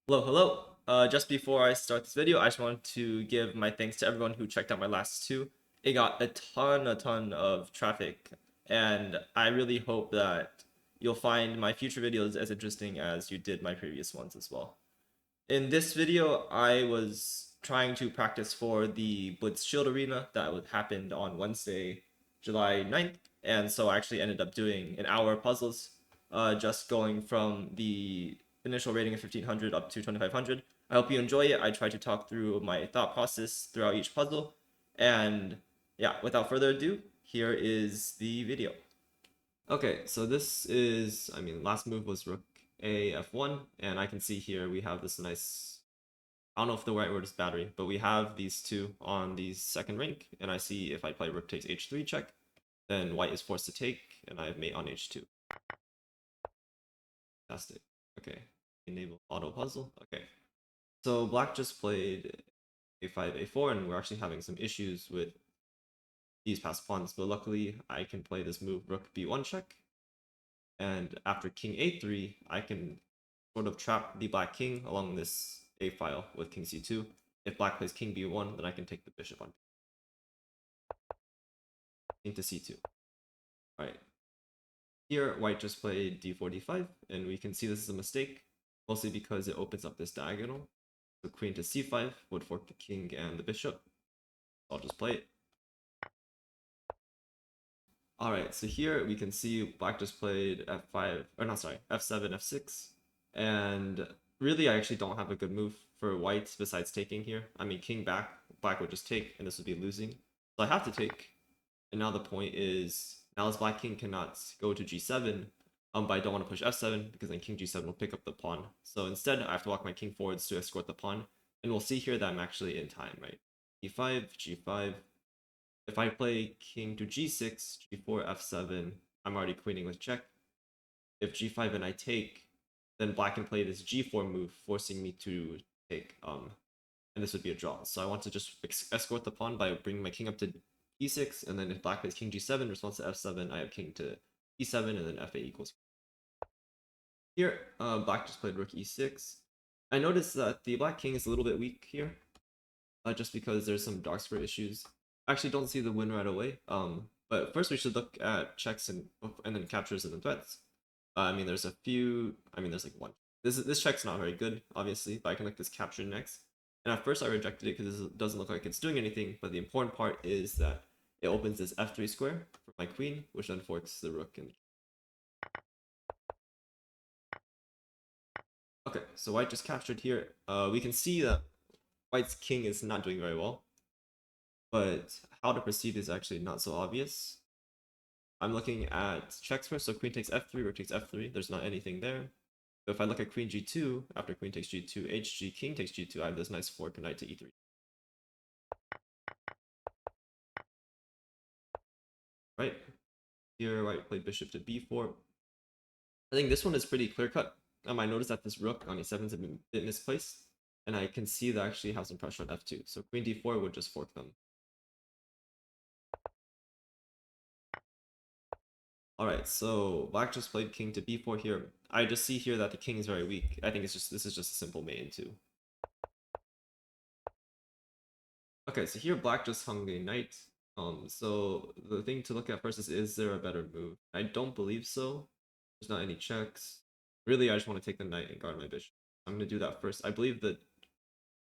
Hello, hello. Just before I start this video, I just want to give my thanks to everyone who checked out my last two. It got a ton of traffic, and I really hope that you'll find my future videos as interesting as you did my previous ones as well. In this video, I was trying to practice for the Blitz Shield Arena that happened on Wednesday, July 9th, and so I actually ended up doing an hour of puzzles, just going from the initial rating of 1500 up to 2500. I hope you enjoy it. I try to talk through my thought process throughout each puzzle, and yeah, without further ado, here is the video. Okay, so this is, last move was rook a f1, and I can see here we have this nice, I don't know if the right word is battery, but we have these two on the second rank, and I see if I play rook takes h3 check, then white is forced to take, and I have mate on h2. Fantastic. Okay, enable auto puzzle. Okay, so black just played a5, a4, and we're actually having some issues with these passed pawns, but luckily I can play this move rook b1 check, and after king a3, I can sort of trap the black king along this a file with king c2. If black plays king b1, then I can take the bishop on king to c2. Alright, here white just played d4, d5, and we can see this is a mistake, mostly because it opens up this diagonal. So queen to c5 would fork the king and the bishop. I'll just play it. Alright, so here we can see black just played f5, or not, sorry, f7, f6, and really I actually don't have a good move for white besides taking here. I mean, king back, black would just take, and this would be losing. So I have to take, and now the point is, now this black king cannot go to g7, but I don't want to push f7, because then king g7 will pick up the pawn. So instead, I have to walk my king forwards to escort the pawn, and we'll see here that I'm actually in time, right? e5, g5, if I play king to g6, g4, f7, I'm already queening with check. If g5 and I take, then black can play this g4 move, forcing me to take, and this would be a draw. So I want to just escort the pawn by bringing my king up to e6, and then if black plays king g7 in response to f7, I have king to e7, and then f8 equals. Here, black just played rook e6. I noticed that the black king is a little bit weak here, just because there's some dark square issues. I actually don't see the win right away. But first we should look at checks and then captures and then threats. There's a few. There's like one. This check's not very good, obviously, but I can look this capture next. And at first I rejected it because this doesn't look like it's doing anything. But the important part is that it opens this f3 square for my queen, which then forks the rook and. Okay, so white just captured here. We can see that white's king is not doing very well, but how to proceed is actually not so obvious. I'm looking at checks first, so queen takes f3, rook takes f3, there's not anything there. But if I look at queen g2, after queen takes g2, hg, king takes g2, I have this nice fork knight to e3. Right? Here, white played bishop to b4. I think this one is pretty clear-cut. I noticed that this rook on e7 is a bit misplaced, and I can see that I actually have some pressure on f2, so queen d4 would just fork them. Alright, so black just played king to b4 here. I just see here that the king is very weak. I think this is just a simple mate in two. Okay, so here black just hung a knight. So the thing to look at first is there a better move? I don't believe so. There's not any checks. Really, I just want to take the knight and guard my bishop. I'm going to do that first. I believe that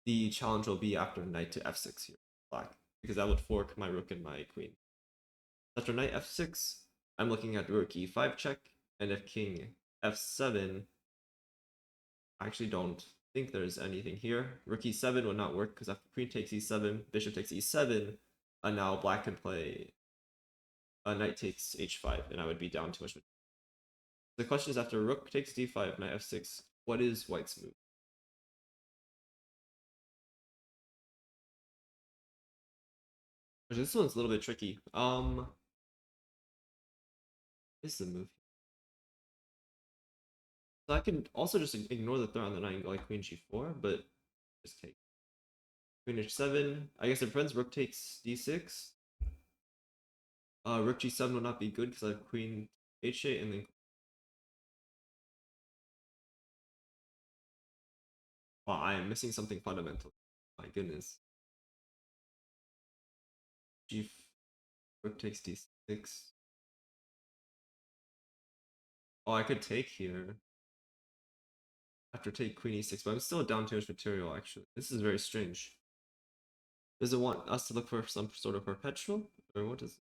the challenge will be after knight to f6 here, black, because that would fork my rook and my queen. After knight f6, I'm looking at rook e5 check, and if king f7, I actually don't think there's anything here. Rook e7 would not work because after queen takes e7, bishop takes e7, and now black can play knight takes h5, and I would be down too much. The question is after rook takes d5, knight f6, what is white's move? Which this one's a little bit tricky. This is the move. So I can also just ignore the threat on the knight and go like queen g4, but just take. Queen h7. I guess it depends. Rook takes d6. Rook g7 would not be good because I have queen h8 and then Wow, I am missing something fundamental. My goodness. G rook takes d6. Oh, I could take here. After take queen e6, but I'm still down too much material actually. This is very strange. Does it want us to look for some sort of perpetual? Or what is it?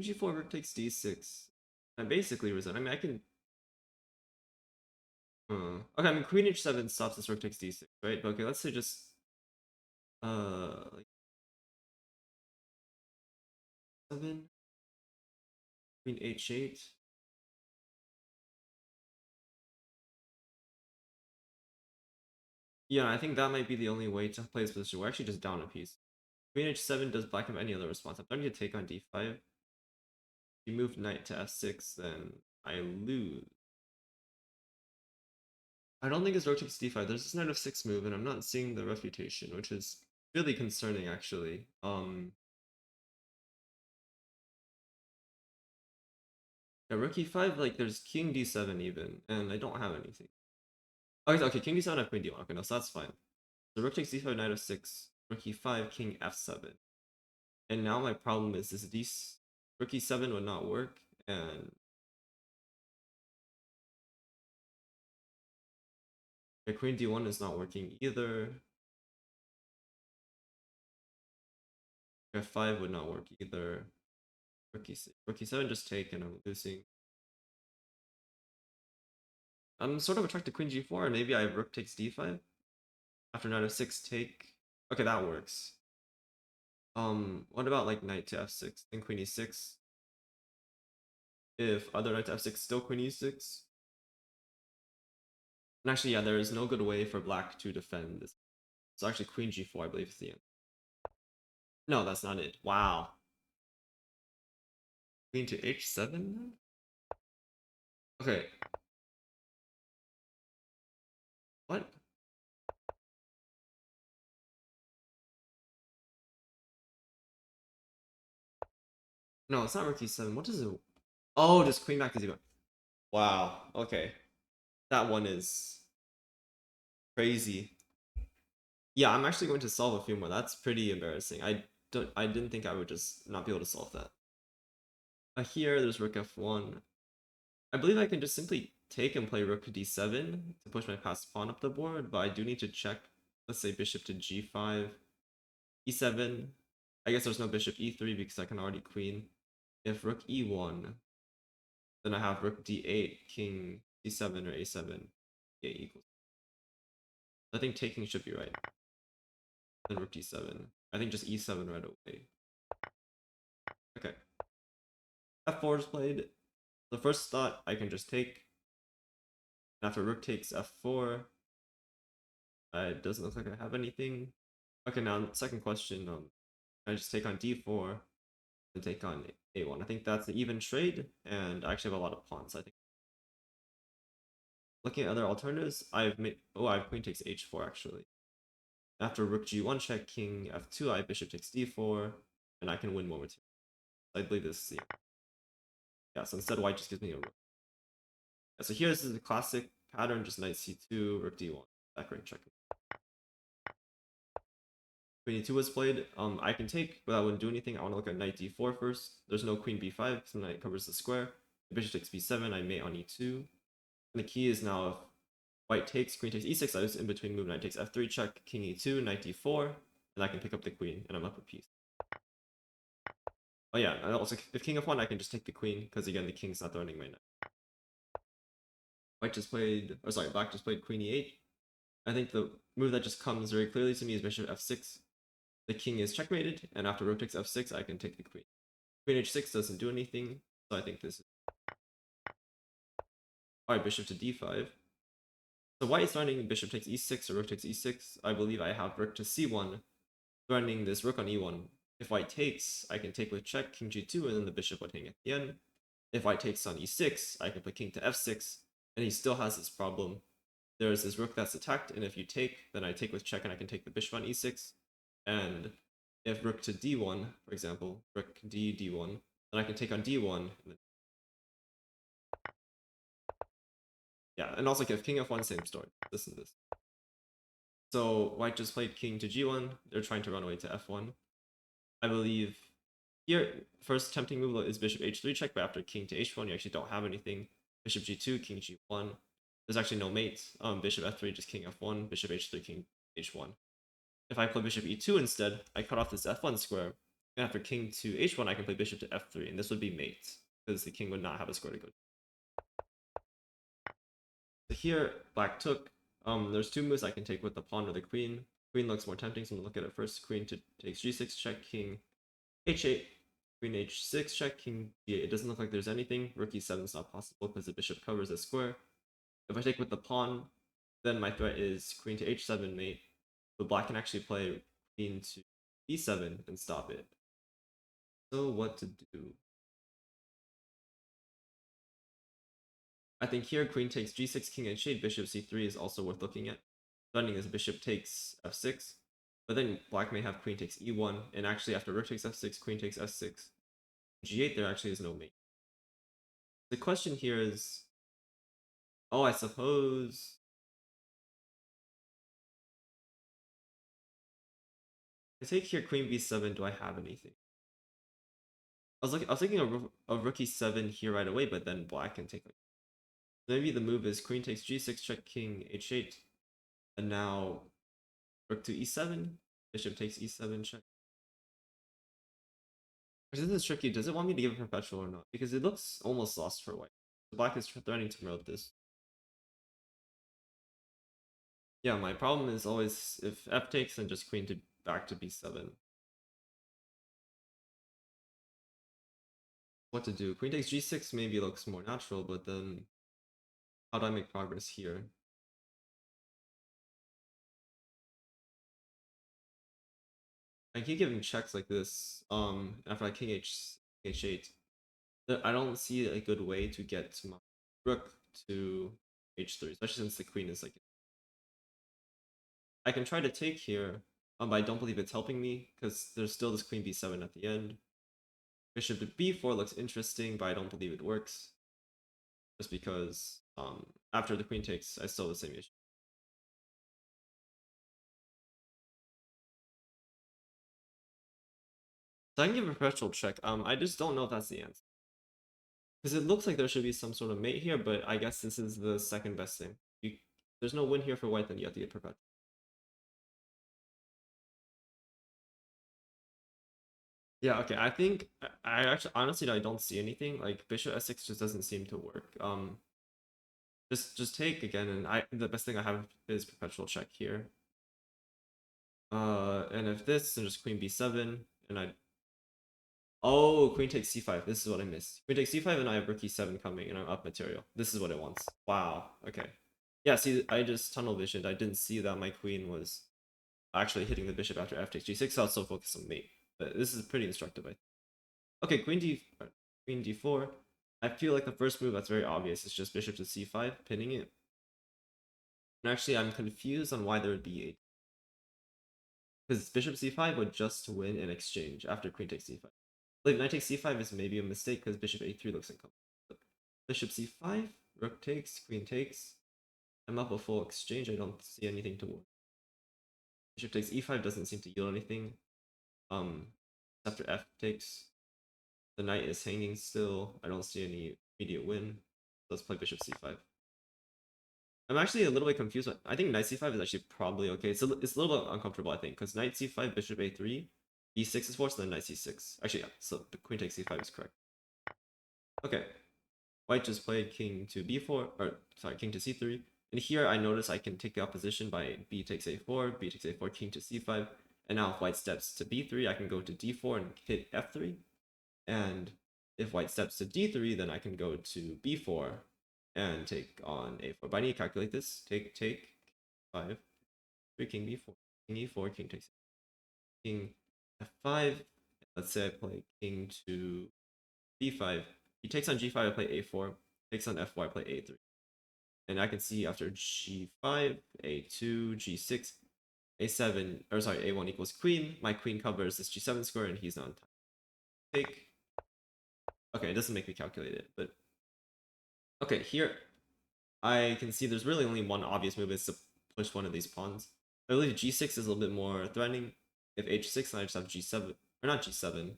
G4 rook takes d6. I basically resent. I mean, I can. Okay, I mean, queen h7 stops this rook takes d6, right? But okay, let's say just like 7, queen h8. Yeah, I think that might be the only way to play this position. We're actually just down a piece. Queen h7 does black have any other response? I'm starting to take on d5. If you move knight to f6, then I lose. I don't think it's rook takes d5. There's this knight f6 move, and I'm not seeing the refutation, which is really concerning actually. Yeah, rook e5, like there's king d7 even, and I don't have anything. Okay, okay, king d7, I have queen d1. Okay, no, so that's fine. So rook takes d5, knight f6, rook e5, king f7. And now my problem is this rook e7 would not work, and the queen d1 is not working either. F5 would not work either. Rook e7 just take, and I'm losing. I'm sort of attracted to queen g4, and maybe I have rook takes d5 after knight f6 take. Okay, that works. What about like knight to f6 and queen e6? If other knight to f6, still queen e6. And actually, yeah, there is no good way for black to defend this. So actually, queen g4, I believe, is the end. No, that's not it. Wow. Queen to h7? Okay. What? No, it's not rook e7. What is it? Oh, just queen back to z1. Wow. Okay. That one is crazy. Yeah, I'm actually going to solve a few more. That's pretty embarrassing. I didn't think I would just not be able to solve that. Here, there's rook f1. I believe I can just simply take and play rook d7 to push my passed pawn up the board, but I do need to check, let's say bishop to g5, e7. I guess there's no bishop e3 because I can already queen. If rook e1, then I have rook d8, king d7 or a7. Yeah, equals. I think taking should be right. Then rook d7. I think just e7 right away. Okay. f4 is played. The first thought I can just take. After rook takes f4, it doesn't look like I have anything. Okay, now second question. I just take on d4 and take on a1. I think that's an even trade, and I actually have a lot of pawns. I think. Looking at other alternatives, I've made. Oh, I have queen takes h4 actually. After rook g1 check, king f2, I bishop takes d4, and I can win more material. I believe this is the. Yeah, so instead white just gives me a rook. Yeah, so here this is the classic pattern, just knight c2, rook d1, background check. Queen e2 was played. I can take, but I wouldn't do anything. I want to look at knight d4 first. There's no queen b5 because the knight covers the square. The bishop takes b7, I mate on e2. And the key is now if white takes, queen takes e6, I just in between move, knight takes f3 check, king e2, knight d4, and I can pick up the queen, and I'm up a piece. Oh yeah, and also if king f1, I can just take the queen, because again, the king's not threatening my knight. White just played, or sorry, black just played queen e8. I think the move that just comes very clearly to me is bishop f6. The king is checkmated, and after rook takes f6, I can take the queen. Queen h6 doesn't do anything, so I think this is. Alright, bishop to d5. So white is threatening bishop takes e6 or rook takes e6. I believe I have rook to c1, threatening this rook on e1. If white takes, I can take with check, king g2, and then the bishop would hang at the end. If white takes on e6, I can play king to f6, and he still has this problem. There's this rook that's attacked, and if you take, then I take with check and I can take the bishop on e6. And if rook to d1, for example, rook d1, then I can take on d1. And then, yeah, and also if king f1, same story. This and this. So white just played king to g1. They're trying to run away to f1. I believe here, first tempting move is bishop h3 check, but after king to h1, you actually don't have anything. Bishop g2, king g1. There's actually no mate. Bishop f3, just king f1. Bishop h3, king h1. If I play bishop e2 instead, I cut off this f1 square. And after king to h1, I can play bishop to f3, and this would be mate, because the king would not have a square to go. So here, black took. There's two moves I can take with the pawn or the queen. Queen looks more tempting, so I'm gonna look at it first. Queen to takes g6 check, king h8, queen h6 check, king d8. It doesn't look like there's anything. Rook e7 is not possible because the bishop covers the square. If I take with the pawn, then my threat is queen to h7 mate, but black can actually play queen to e7 and stop it. So what to do? I think here queen takes g6, king h8, bishop c3 is also worth looking at. Threatening is bishop takes f6, but then black may have queen takes e1, and actually after rook takes f6, queen takes s6, g8 there actually is no mate. The question here is, oh, I suppose I take here queen b7. Do I have anything? I was thinking of rook e7 here right away, but then black can take. Maybe the move is queen takes g6 check, king h8, and now rook to e7, bishop takes e7 check. This is tricky. Does it want me to give it perpetual or not? Because it looks almost lost for white. The black is threatening to route this. Yeah, my problem is always if f takes, then just queen to back to b7. What to do? Queen takes g6 maybe looks more natural, but then how do I make progress here? I keep giving checks like this. After like king h8, I don't see a good way to get my rook to h3, especially since the queen is like. I can try to take here, but I don't believe it's helping me because there's still this queen b7 at the end. Bishop to b4 looks interesting, but I don't believe it works. Just because after the queen takes, I still have the same issue. So I can give a perpetual check. I just don't know if that's the answer. Because it looks like there should be some sort of mate here, but I guess this is the second best thing. There's no win here for white, then you have to get perpetual. Yeah, okay. I think I actually honestly I don't see anything. Like bishop s6 just doesn't seem to work. Just take again, and the best thing I have is perpetual check here. And if this, then just queen b7, and I. Oh, queen takes c5. This is what I missed. Queen takes c5, and I have rook e7 coming, and I'm up material. This is what it wants. Wow. Okay. Yeah. See, I just tunnel visioned. I didn't see that my queen was actually hitting the bishop after f takes g6. So I was so focused on mate. But this is pretty instructive, I think. Okay, queen d4. I feel like the first move that's very obvious is just bishop to c5, pinning it. And actually, I'm confused on why there would be a. Because bishop c5 would just win in exchange after queen takes c5. Like knight takes c5 is maybe a mistake because bishop a3 looks incomplete. Bishop c5, rook takes, queen takes. I'm up a full exchange. I don't see anything to win. Bishop takes e5 doesn't seem to yield anything. After f takes, the knight is hanging still. I don't see any immediate win. Let's play bishop c5. I'm actually a little bit confused. I think knight c5 is actually probably okay. It's a little bit uncomfortable, I think, because knight c5, bishop a3, e6 is forced, and then knight c6. Actually, yeah, so the queen takes c5 is correct. Okay, white just played king to b4, or sorry, king to c3. And here I notice I can take the opposition by b takes a4, b takes a4, king to c5. And now if white steps to b3, I can go to d4 and hit f3. And if white steps to d3, then I can go to b4 and take on a4. But I need to calculate this. Take 5, 3, king b4, king e4, king takes king f5. Let's say I play king to b5. He takes on g5, I play a4. Takes on f4, I play a3. And I can see after g5, a2, g6, a7, or sorry, a1 equals queen. My queen covers this g7 square, and he's not in time. Take. Okay, it doesn't make me calculate it, but okay, here I can see there's really only one obvious move, is to push one of these pawns. I believe g6 is a little bit more threatening. If h6, then I just have g7, or not g7.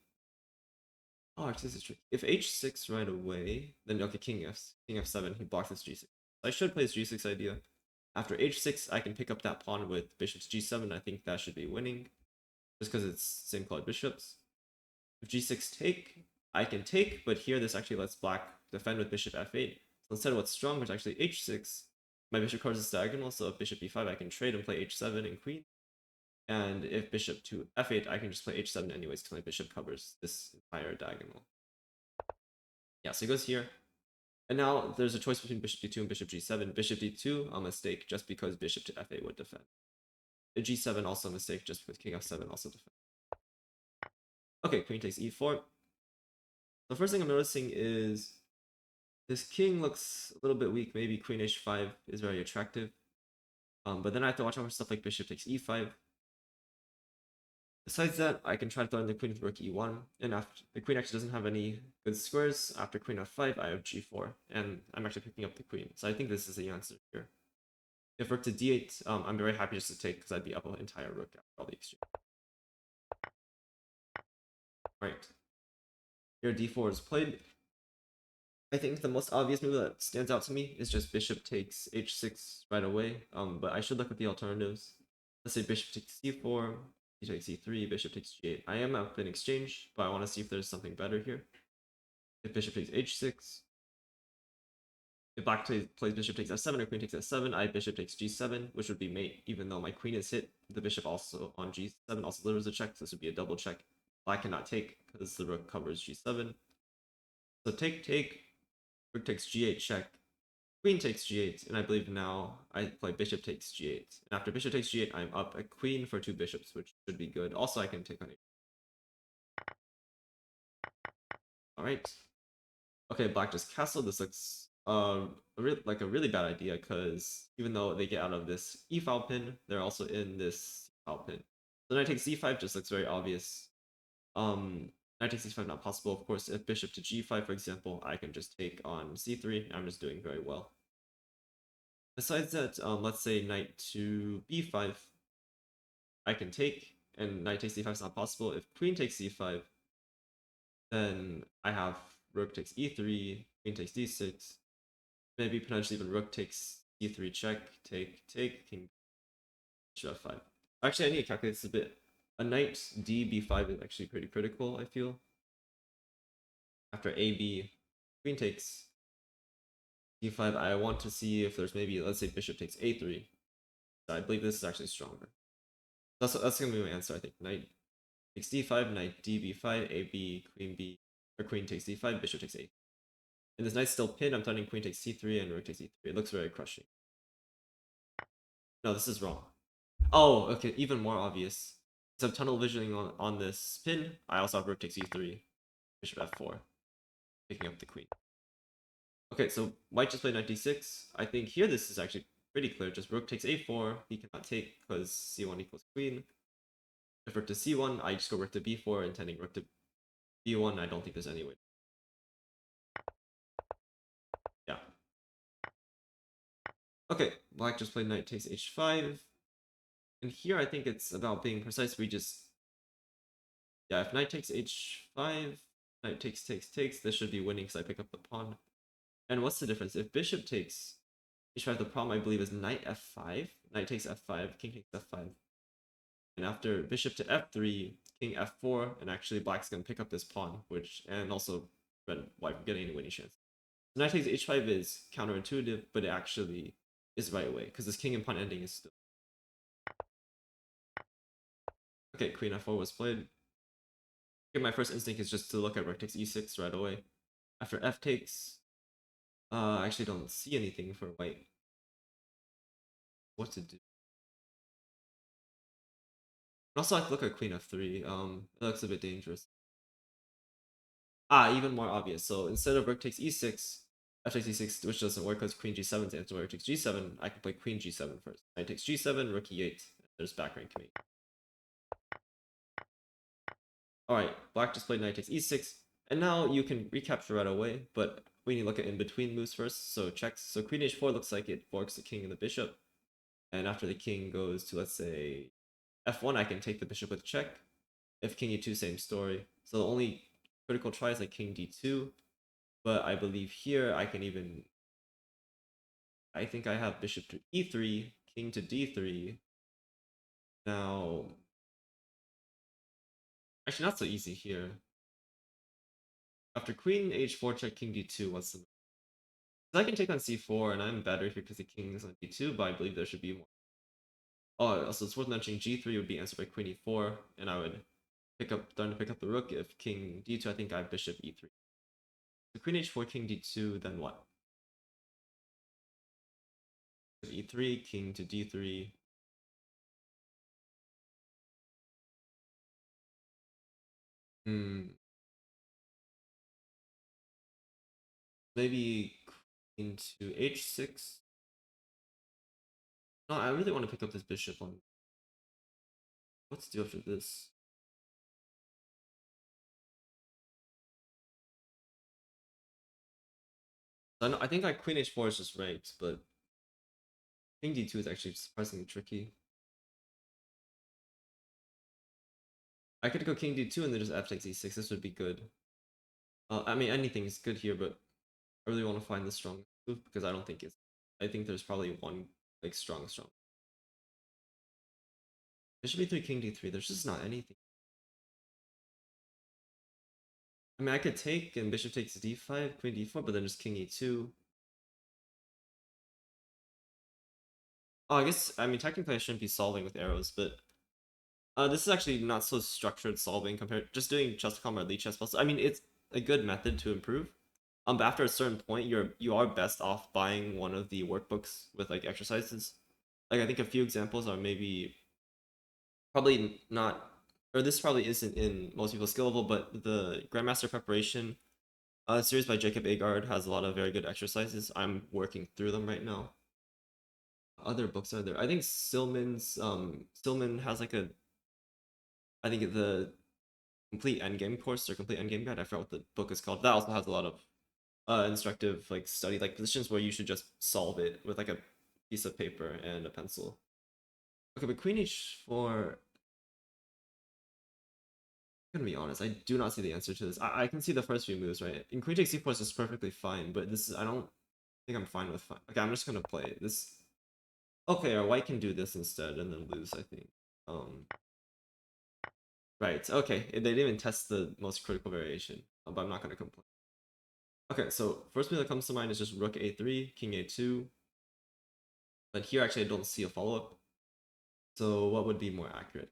Oh, actually, this is tricky. If h6 right away, then okay, king f7, he blocks this g6. I should play this g6 idea. After h6, I can pick up that pawn with bishop to g7. I think that should be winning, just because it's same colored bishops. If g6 take, I can take, but here this actually lets black defend with bishop f8. So instead of what's strong, which is actually h6, my bishop covers this diagonal, so if bishop b5, I can trade and play h7 and queen. And if bishop to f8, I can just play h7 anyways, because my bishop covers this entire diagonal. Yeah, so he goes here. And now there's a choice between bishop d2 and bishop g7. Bishop d2, a mistake, just because bishop to f8 would defend. The g7 also a mistake, just because king f7 also defends. Okay, queen takes e4. The first thing I'm noticing is this king looks a little bit weak. Maybe queen h5 is very attractive. But then I have to watch out for stuff like bishop takes e5. Besides that, I can try to throw in the queen with rook e1. And after the queen actually doesn't have any good squares, after queen f5, I have g4. And I'm actually picking up the queen. So I think this is the answer here. If rook to d8, I'm very happy just to take, because I'd be up an entire rook after all the exchange. Right. Here d4 is played. I think the most obvious move that stands out to me is just bishop takes h6 right away. But I should look at the alternatives. Let's say bishop takes c4, he takes e3, bishop takes g8. I am up in exchange, but I want to see if there's something better here. If bishop takes h6, if black plays bishop takes f7 or queen takes f7, I bishop takes g7, which would be mate, even though my queen is hit. The bishop also on g7 also delivers a check, so this would be a double check. Black cannot take because the rook covers g7. So take, rook takes g8 check, queen takes g8, and I believe now I play bishop takes g8. And after bishop takes g8, I'm up a queen for two bishops, which should be good. Also, I can take on it. Alright. Okay, black just castled. This looks like a really bad idea, because even though they get out of this e-file pin, they're also in this c-file pin. So knight takes c5 just looks very obvious. Knight takes c5 not possible. Of course, if bishop to g5, for example, I can just take on c3. I'm just doing very well. Besides that, let's say knight to b5, I can take, and knight takes c5 is not possible. If queen takes c5, then I have rook takes e3, queen takes d6, maybe potentially even rook takes e3 check, take, king bishop f5. Actually, I need to calculate this a bit. A knight d b5 is actually pretty critical, I feel. After ab, queen takes d5, I want to see if there's maybe, let's say bishop takes a3. So I believe this is actually stronger. That's gonna be my answer, I think. Knight takes d5, knight db5, ab, queen b, or queen takes d5, bishop takes a. And this knight's still pinned. I'm threatening queen takes c3 and rook takes e3. It looks very crushing. No, this is wrong. Oh, okay, even more obvious. So I'm tunnel visioning on this pin. I also have rook takes e3, bishop f4, picking up the queen. Okay, so white just played knight d6. I think here this is actually pretty clear. Just rook takes a4. He cannot take because c1 equals queen. If rook to c1, I just go rook to b4, intending rook to b1. I don't think there's any way. Yeah. Okay, black just played knight takes h5. And here I think it's about being precise. We just... Yeah, if knight takes h5, knight takes, this should be winning because I pick up the pawn. And what's the difference? If bishop takes h5, the problem I believe is knight f5. Knight takes f5, king takes f5. And after bishop to f3, king f4, and actually black's gonna pick up this pawn, which, and also red white from getting any winning chance. So knight takes h5 is counterintuitive, but it actually is right away, because this king and pawn ending is still... Okay, queen f4 was played. Okay, my first instinct is just to look at rook takes e6 right away. After f takes, I actually don't see anything for white. What to do? Also, I have to look at queen f3. It looks a bit dangerous. Ah, even more obvious. So instead of rook takes e6, f takes e6, which doesn't work because queen g7 is answer rook takes g7, I can play queen g7 first. Knight takes g7, rook e8. there's back rank mate. Alright, black just played knight takes e6, and now you can recapture right away, but we need to look at in-between moves first, so checks. So queen h4 looks like it forks the king and the bishop, and after the king goes to, let's say, f1, I can take the bishop with check. If king e2, same story. So the only critical try is like king d2, but I believe here I can even... I think I have bishop to e3, king to d3. Now... Actually, not so easy here. After queen h4 check king d2, what's the... I can take on c4, and I'm better here because the king is on d2, but I believe there should be more. Oh, also it's worth mentioning g3 would be answered by queen e4, and I would starting to pick up the rook. If king d2, I think I have bishop e3. So queen h4, king d2, then what? e3, king to d3. Maybe queen to h6. No, I really want to pick up this bishop on... What's to do after this? I think like queen h4 is just ranked, but king d2 is actually surprisingly tricky. I could go king d2 and then just f takes e6. This would be good. I mean, anything is good here, but I really want to find the strong move because I don't think it's... I think there's probably one like strong. Bishop e3, king d3. There's just not anything. I mean, I could take and bishop takes d5, queen d4, but then just king e2. Oh, I guess, I mean, technically I shouldn't be solving with arrows, but this is actually not so structured solving compared just doing chess.com or lead chess plus. I mean, it's a good method to improve. But after a certain point, you are best off buying one of the workbooks with like exercises. Like I think a few examples are maybe probably not, or this probably isn't in most people's skill level, but the Grandmaster Preparation series by Jacob Agard has a lot of very good exercises. I'm working through them right now. Other books are there? I think Stillman has like a... I think the complete endgame course or complete endgame guide. I forgot what the book is called. That also has a lot of instructive like study like positions where you should just solve it with like a piece of paper and a pencil. Okay, but queen h4. I'm gonna be honest, I do not see the answer to this. I can see the first few moves, right? And queen takes c4 is just perfectly fine, but this is... I don't think I'm fine with fine. Okay, I'm just gonna play this. Okay, or white can do this instead and then lose, I think. Right, okay. They didn't even test the most critical variation, but I'm not gonna complain. Okay, so first move that comes to mind is just rook a3, king a2. But here actually I don't see a follow-up. So what would be more accurate?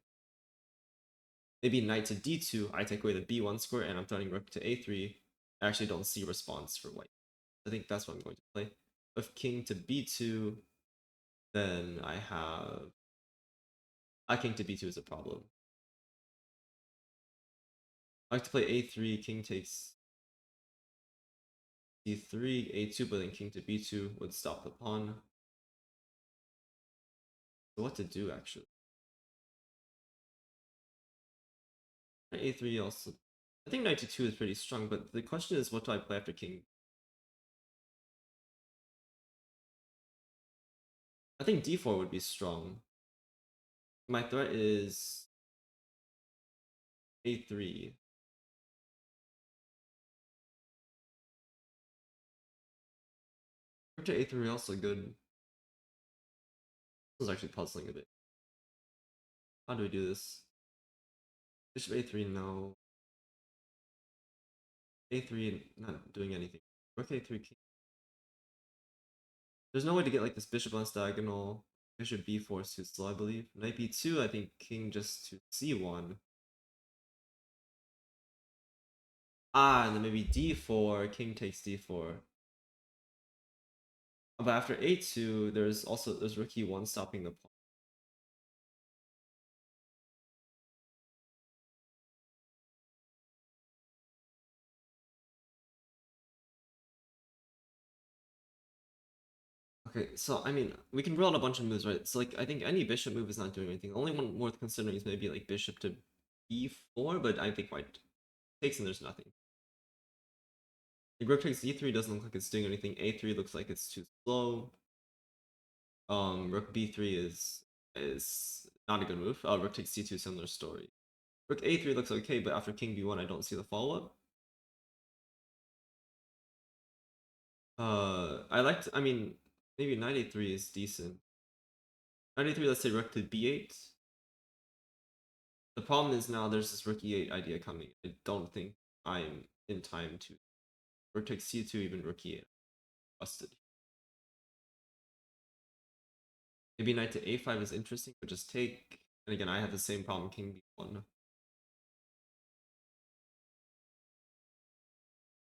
Maybe knight to d2, I take away the b1 square and I'm threatening rook to a3. I actually don't see response for white. I think that's what I'm going to play. If king to b2, then I have... king to b2 is a problem. I like to play a3, king takes d3, a2, but then king to b2 would stop the pawn. So what to do actually? A3 also... I think knight to 2 is pretty strong, but the question is what do I play after king? I think d4 would be strong. My threat is a3. Rook to a3 also good. This is actually puzzling a bit. How do we do this? Bishop a3, no. A3, not doing anything. Rook a3, king. There's no way to get like this bishop on this diagonal. Bishop b4 is too slow, I believe. Knight b2, I think king just to c1. And then maybe d4, king takes d4. But after a2, there's rook e1 stopping the pawn. Okay, so I mean, we can rule out a bunch of moves, right? So like, I think any bishop move is not doing anything. The only one worth considering is maybe like bishop to e4, but I think white takes and there's nothing. Like, rook takes e3 doesn't look like it's doing anything. A3 looks like it's too slow. Rook b3 is not a good move. Rook takes c2, similar story. Rook a3 looks okay, but after king b1, I don't see the follow-up. I mean, maybe knight a3 is decent. Knight a3, let's say rook to b8. The problem is now there's this rook e8 idea coming. I don't think I'm in time to rook takes c2, even rook e8. Busted. Maybe knight to a5 is interesting, but just take. And again, I have the same problem, king b1.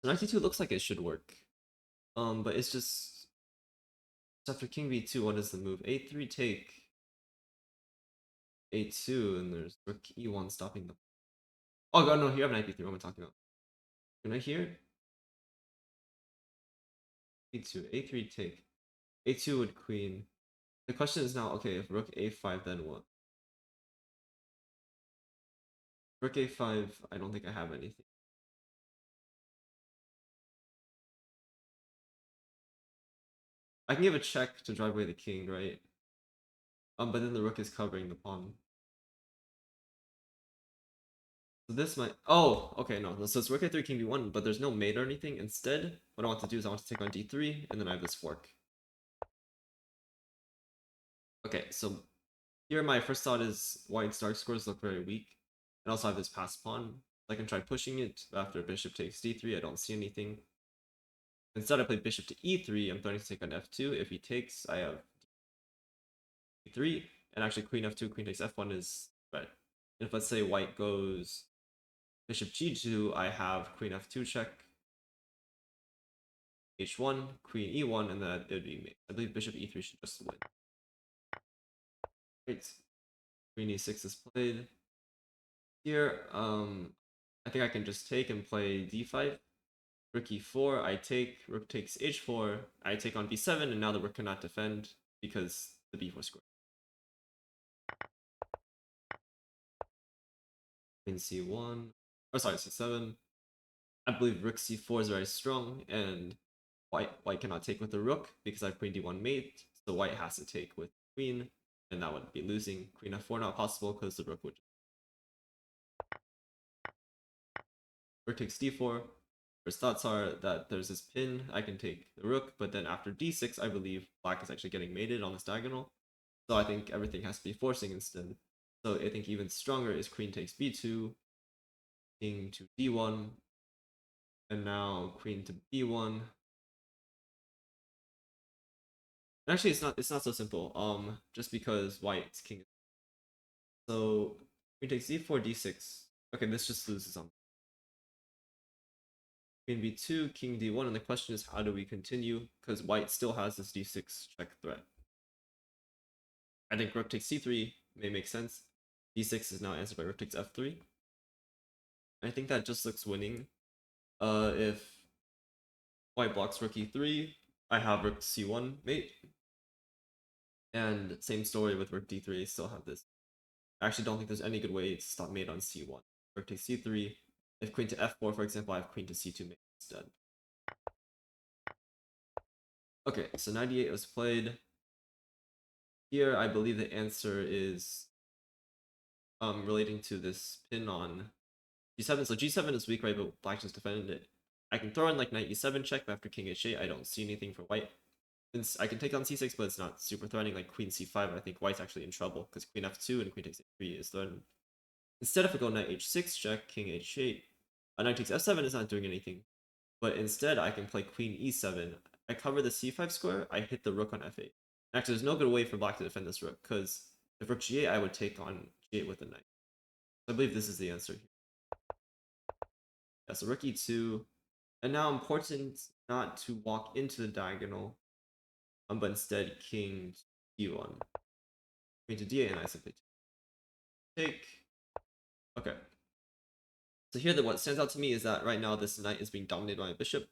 So knight c2 looks like it should work. But it's just after king b2, what is the move? a3 take a2, and there's rook e1 stopping the. Oh god, no, here I have knight b3. What am I talking about? Can I hear? b2, a3 take. a2 would queen. The question is now, okay, if rook a5, then what? Rook a5, I don't think I have anything. I can give a check to drive away the king, right? But then the rook is covering the pawn. So this might. Oh, okay, no. So it's rook a3, king b1, but there's no mate or anything. Instead, what I want to do is I want to take on d3, and then I have this fork. Okay, so here my first thought is white's dark scores look very weak. And also I have this pass pawn. I can try pushing it, but after bishop takes d3, I don't see anything. Instead, I play bishop to e3. I'm threatening to take on f2. If he takes, I have d3. And actually, queen f2, queen takes f1 is red. And if let's say white goes bishop g2, I have queen f2 check, h1, queen e1, and then it would be mate. I believe bishop e3 should just win. Great. Queen e6 is played. Here, I think I can just take and play d5. Rook e4, I take, rook takes h4, I take on b7, and now the rook cannot defend because the b4 square. Queen c1, oh sorry, c7. I believe rook c4 is very strong, and white cannot take with the rook because I have queen d1 mate, so white has to take with queen, and that would be losing. Queen f4 not possible because the rook would. Rook takes d4. First thoughts are that there's this pin, I can take the rook, but then after d6, I believe black is actually getting mated on this diagonal. So I think everything has to be forcing instead. So I think even stronger is queen takes b2, king to d1, and now queen to b1. Actually, it's not so simple. Just because white's king. So queen takes d4, d6. Okay, this just loses on queen b2, king d1, and the question is how do we continue? Because white still has this d6 check threat. I think rook takes c3 may make sense. d6 is now answered by rook takes f3. I think that just looks winning. If white blocks rook e3, I have rook c1 mate. And same story with rook d3, I still have this. I actually don't think there's any good way to stop mate on c1. Rook takes c3. If queen to f4, for example, I have queen to c2 mate instead. Okay, so 98 was played. Here, I believe the answer is relating to this pin on g7. So g7 is weak, right? But black just defended it. I can throw in like knight e7 check, but after king h8, I don't see anything for white. Since I can take on c6, but it's not super threatening. Like queen c5, I think white's actually in trouble because queen f2 and queen takes a3 is threatened. Instead, if I go knight h6 check, king h8, knight takes f7 is not doing anything. But instead, I can play queen e7. I cover the c5 square, I hit the rook on f8. Actually, there's no good way for black to defend this rook because if rook g8, I would take on g8 with the knight. I believe this is the answer here. Yeah, so rook e2. And now important not to walk into the diagonal, but instead king to d1. Queen to d8, and I simply take. Okay. So here, what stands out to me is that right now this knight is being dominated by a bishop.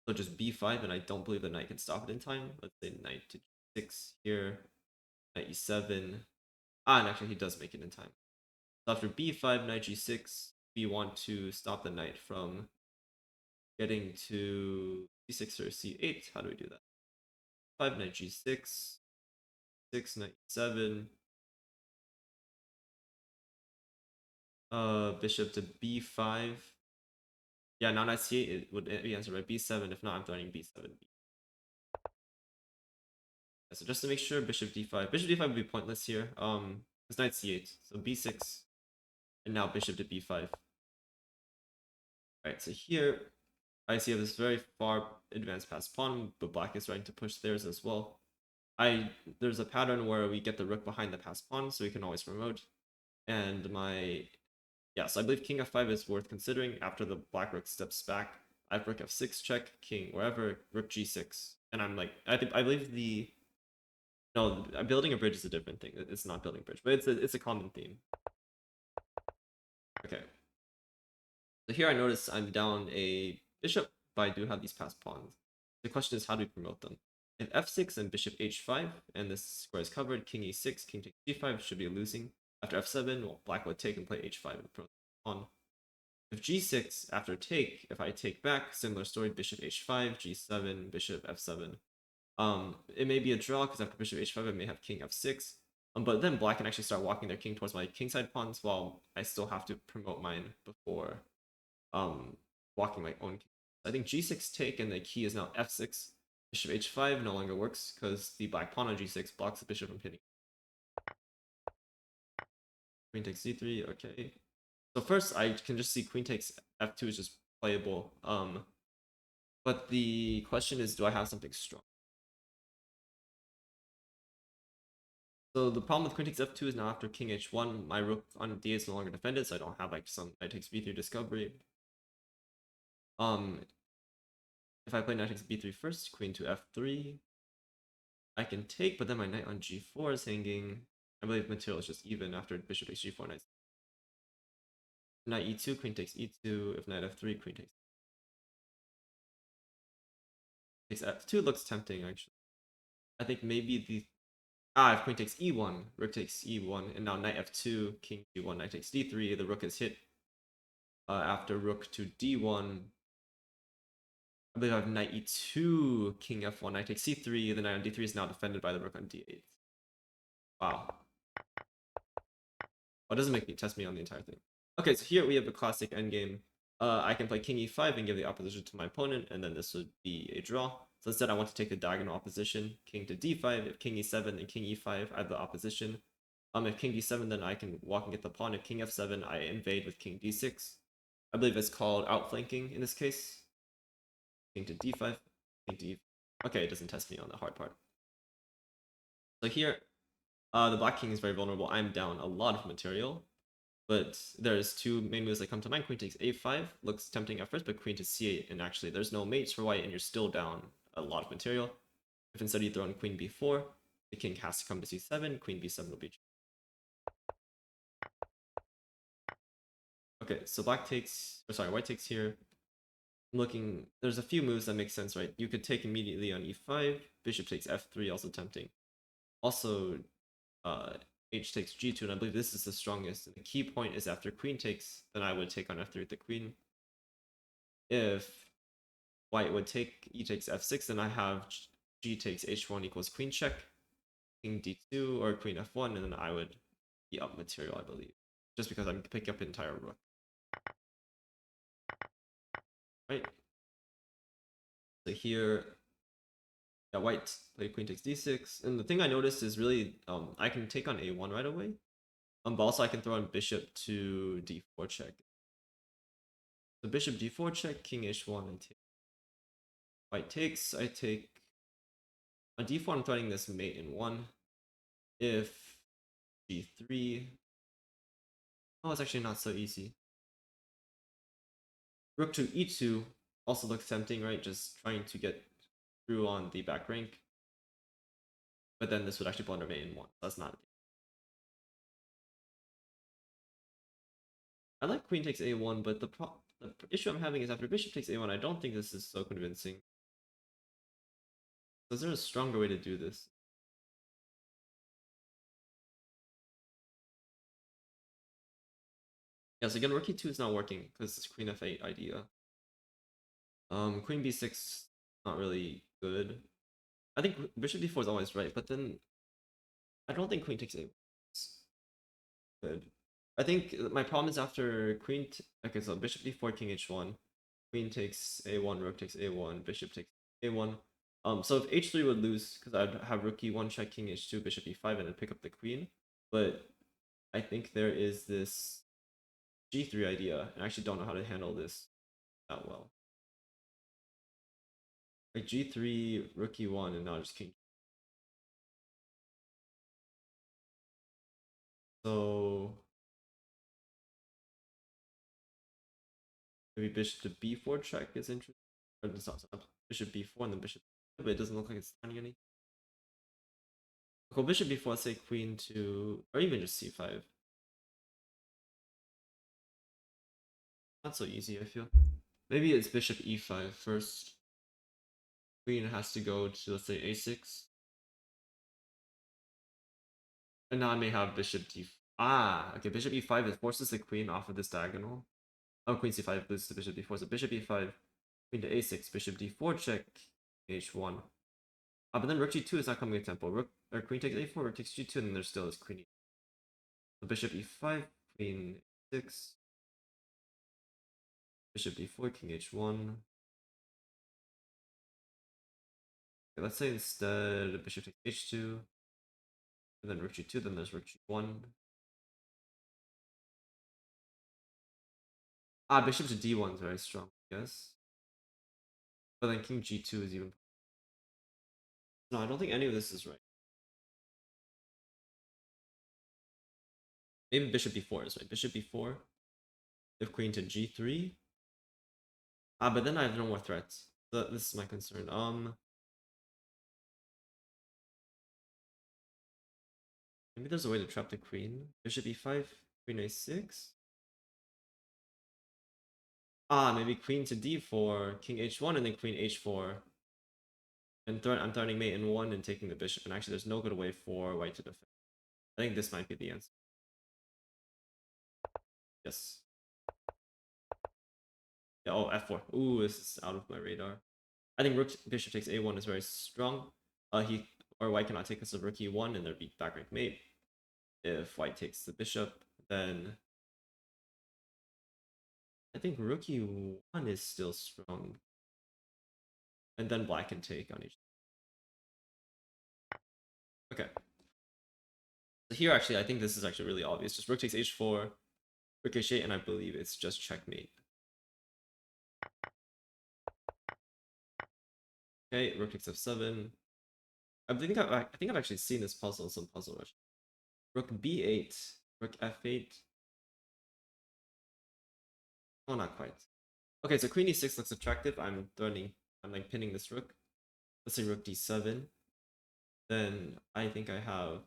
So just b5, and I don't believe the knight can stop it in time. Let's say knight to 6 here, knight e7. Ah, and actually he does make it in time. So after b5, knight g6, we want to stop the knight from getting to c6 or c8. How do we do that? 5, knight g6, 6, knight e7, bishop to b5. Yeah, now knight c8 it would be answered by b7. If not, I'm threatening b7. So just to make sure, bishop d5. Bishop d5 would be pointless here. It's knight c8. So b6, and now bishop to b5. Alright, so here I see this very far advanced past pawn, but black is trying to push theirs as well. There's a pattern where we get the rook behind the passed pawn, so we can always promote. And so I believe king f5 is worth considering after the black rook steps back. I have rook f6 check, king wherever, rook g6, and I'm like, I believe no, building a bridge is a different thing. It's not building a bridge, but it's a common theme. Okay. So here I notice I'm down a bishop, but I do have these passed pawns. The question is, how do we promote them? If f6 and bishop h5, and this square is covered, king e6, king takes g5 should be losing. After f7, well, black would take and play h5 and promote the pawn. If g6, after take, if I take back, similar story, bishop h5, g7, bishop f7. It may be a draw because after bishop h5, I may have king f6. But then black can actually start walking their king towards my kingside pawns while I still have to promote mine before walking my own king. I think g6 take and the key is now f6. Bishop h5 no longer works because the black pawn on g6 blocks the bishop from hitting. Queen takes c3, okay. So first I can just see queen takes f2 is just playable. But the question is, do I have something strong? So the problem with queen takes f2 is now after king h1, my rook on d8 is no longer defended, so I don't have like some knight takes b3 discovery. If I play knight takes b3 first, queen to f3, I can take, but then my knight on g4 is hanging. I believe material is just even after bishop takes g4, knight e2, queen takes e2. If knight f3, queen takes f2 looks tempting actually. I think maybe if queen takes e1, rook takes e1, and now knight f2, king g1, knight takes d3. The rook is hit. After rook to d1, I believe I have knight e2, king f1, knight takes c3. The knight on d3 is now defended by the rook on d8. Wow. Well, it doesn't make me test me on the entire thing. Okay, so here we have a classic endgame. I can play king e5 and give the opposition to my opponent, and then this would be a draw. So instead, I want to take the diagonal opposition, king to d5. If king e7 and king e5, I have the opposition. If king d7, then I can walk and get the pawn. If king f7, I invade with king d6. I believe it's called outflanking in this case. King to d5, king to e5. Okay, it doesn't test me on the hard part. So here, the black king is very vulnerable. I'm down a lot of material. But there's two main moves that come to mind. Queen takes a5, looks tempting at first, but queen to c8, and actually there's no mates for white, and you're still down a lot of material. If instead you throw in queen b4, the king has to come to c7, queen b7 will be... Okay, so white takes here. I'm looking, there's a few moves that make sense, right? You could take immediately on e5, bishop takes f3, also tempting. Also, h takes g2, and I believe this is the strongest. And the key point is after queen takes, then I would take on f3 with the queen. If white would take e takes f6, then I have g takes h1 equals queen check, king d2, or queen f1, and then I would be up material, I believe. Just because I'm picking up an entire rook. Right? So here, yeah, white played queen takes d6. And the thing I noticed is really, I can take on a1 right away. But also I can throw in bishop to d4 check. So bishop d4 check, king h1, and take. White takes, I take. On d4, I'm threatening this mate in 1. If g3. Oh, it's actually not so easy. Rook to e2 also looks tempting, right? Just trying to get through on the back rank. But then this would actually blunder mate in 1. That's not... I like queen takes a1, but the issue I'm having is after bishop takes a1, I don't think this is so convincing. So is there a stronger way to do this? Yeah, so again, rook e2 is not working because it's queen f8 idea. Queen b6 not really good. I think bishop d4 is always right, but then I don't think queen takes a is good. I think my problem is after okay, so bishop d4, king h1, queen takes a1, rook takes a1, bishop takes a1. So if h3 would lose, because I'd have rook e1 check king h2, bishop e5, and then pick up the queen. But I think there is this g3 idea, and I actually don't know how to handle this that well. Like g3, rook e1, and now just king. So maybe bishop to b4 check is interesting. Or bishop b4 and then bishop, but it doesn't look like it's signing any. Well, bishop b4, let's say queen to, or even just c5. Not so easy, I feel. Maybe it's bishop e5 first. Queen has to go to, let's say, a6. And now I may have bishop d. Ah, okay, bishop e5, it forces the queen off of this diagonal. Oh, queen c5 loses to bishop d4, so bishop e5, queen to a6, bishop d4 check, h1. Ah, but then rook g2 is not coming to tempo. Rook, or queen takes a4, rook takes g2, and then there's still this queen. So bishop e5, queen 6, bishop d4, king h1. Okay, let's say instead bishop takes h2, and then rook g2, then there's rook g1. Ah, bishop to d1 is very strong, yes. But then king g2 is even. No, I don't think any of this is right. Maybe bishop b4 is right. Bishop b4, if queen to g3. Ah, but then I have no more threats. So this is my concern. Maybe there's a way to trap the queen. Bishop e5, queen a6. Ah, maybe queen to d4, king h1, and then queen h4. And I'm threatening mate in 1 and taking the bishop. And actually, there's no good way for white to defend. I think this might be the answer. Yes. Yeah, oh, f4. Ooh, this is out of my radar. I think rook bishop takes a1 is very strong. He or white cannot take this of rook e1 and there'd be back rank mate. If white takes the bishop, then I think rook e1 is still strong. And then black can take on each. Okay. So here actually I think this is actually really obvious. Just rook takes h4, rook h8, and I believe it's just checkmate. Okay, rook takes f7. I think I've actually seen this puzzle in some puzzle rush. Rook b8, rook f8. Oh, not quite. Okay, so queen e6 looks attractive. I'm like pinning this rook. Let's say rook d7. Then I think I have.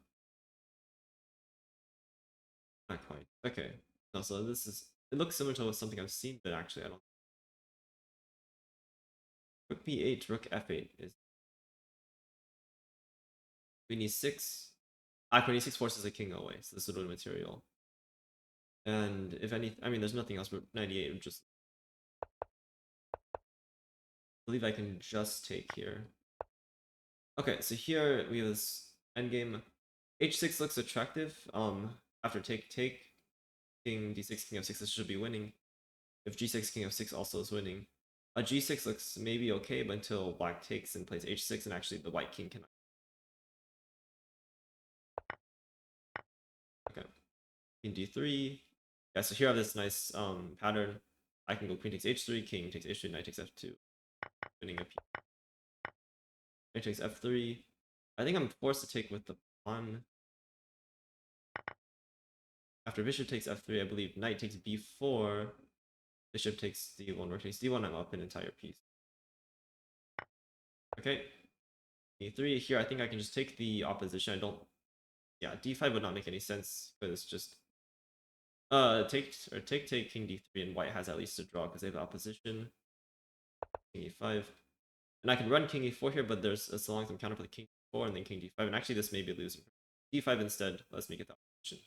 Not quite. Okay. No, so this is. It looks similar to something I've seen, but actually I don't. Rook b8, rook f8 is. Queen e6. Ah, queen e6 forces a king away, so this would win material. And if any, I mean, there's nothing else but 98 would just. I believe I can just take here. Okay, so here we have this endgame. H6 looks attractive. After take, king d6, king f6, this should be winning. If g6, king f6 also is winning. G6 looks maybe okay, but until black takes and plays h6, and actually the white king cannot. Okay, king d3. Yeah, so here I have this nice pattern. I can go queen takes h3, king takes h3, knight takes f2, winning a piece. Knight takes f3. I think I'm forced to take with the pawn. After bishop takes f3, I believe knight takes b4. Bishop takes d1, rook takes d1. I'm up an entire piece. Okay, e3 here. I think I can just take the opposition. I don't. Yeah, d5 would not make any sense because it's just take king d3, and white has at least a draw because they have opposition. King e5, and I can run king e4 here, but there's as long as I'm counter for the king e4 and then king d5, and actually this may be losing. d5 instead. Let's make it the opposition.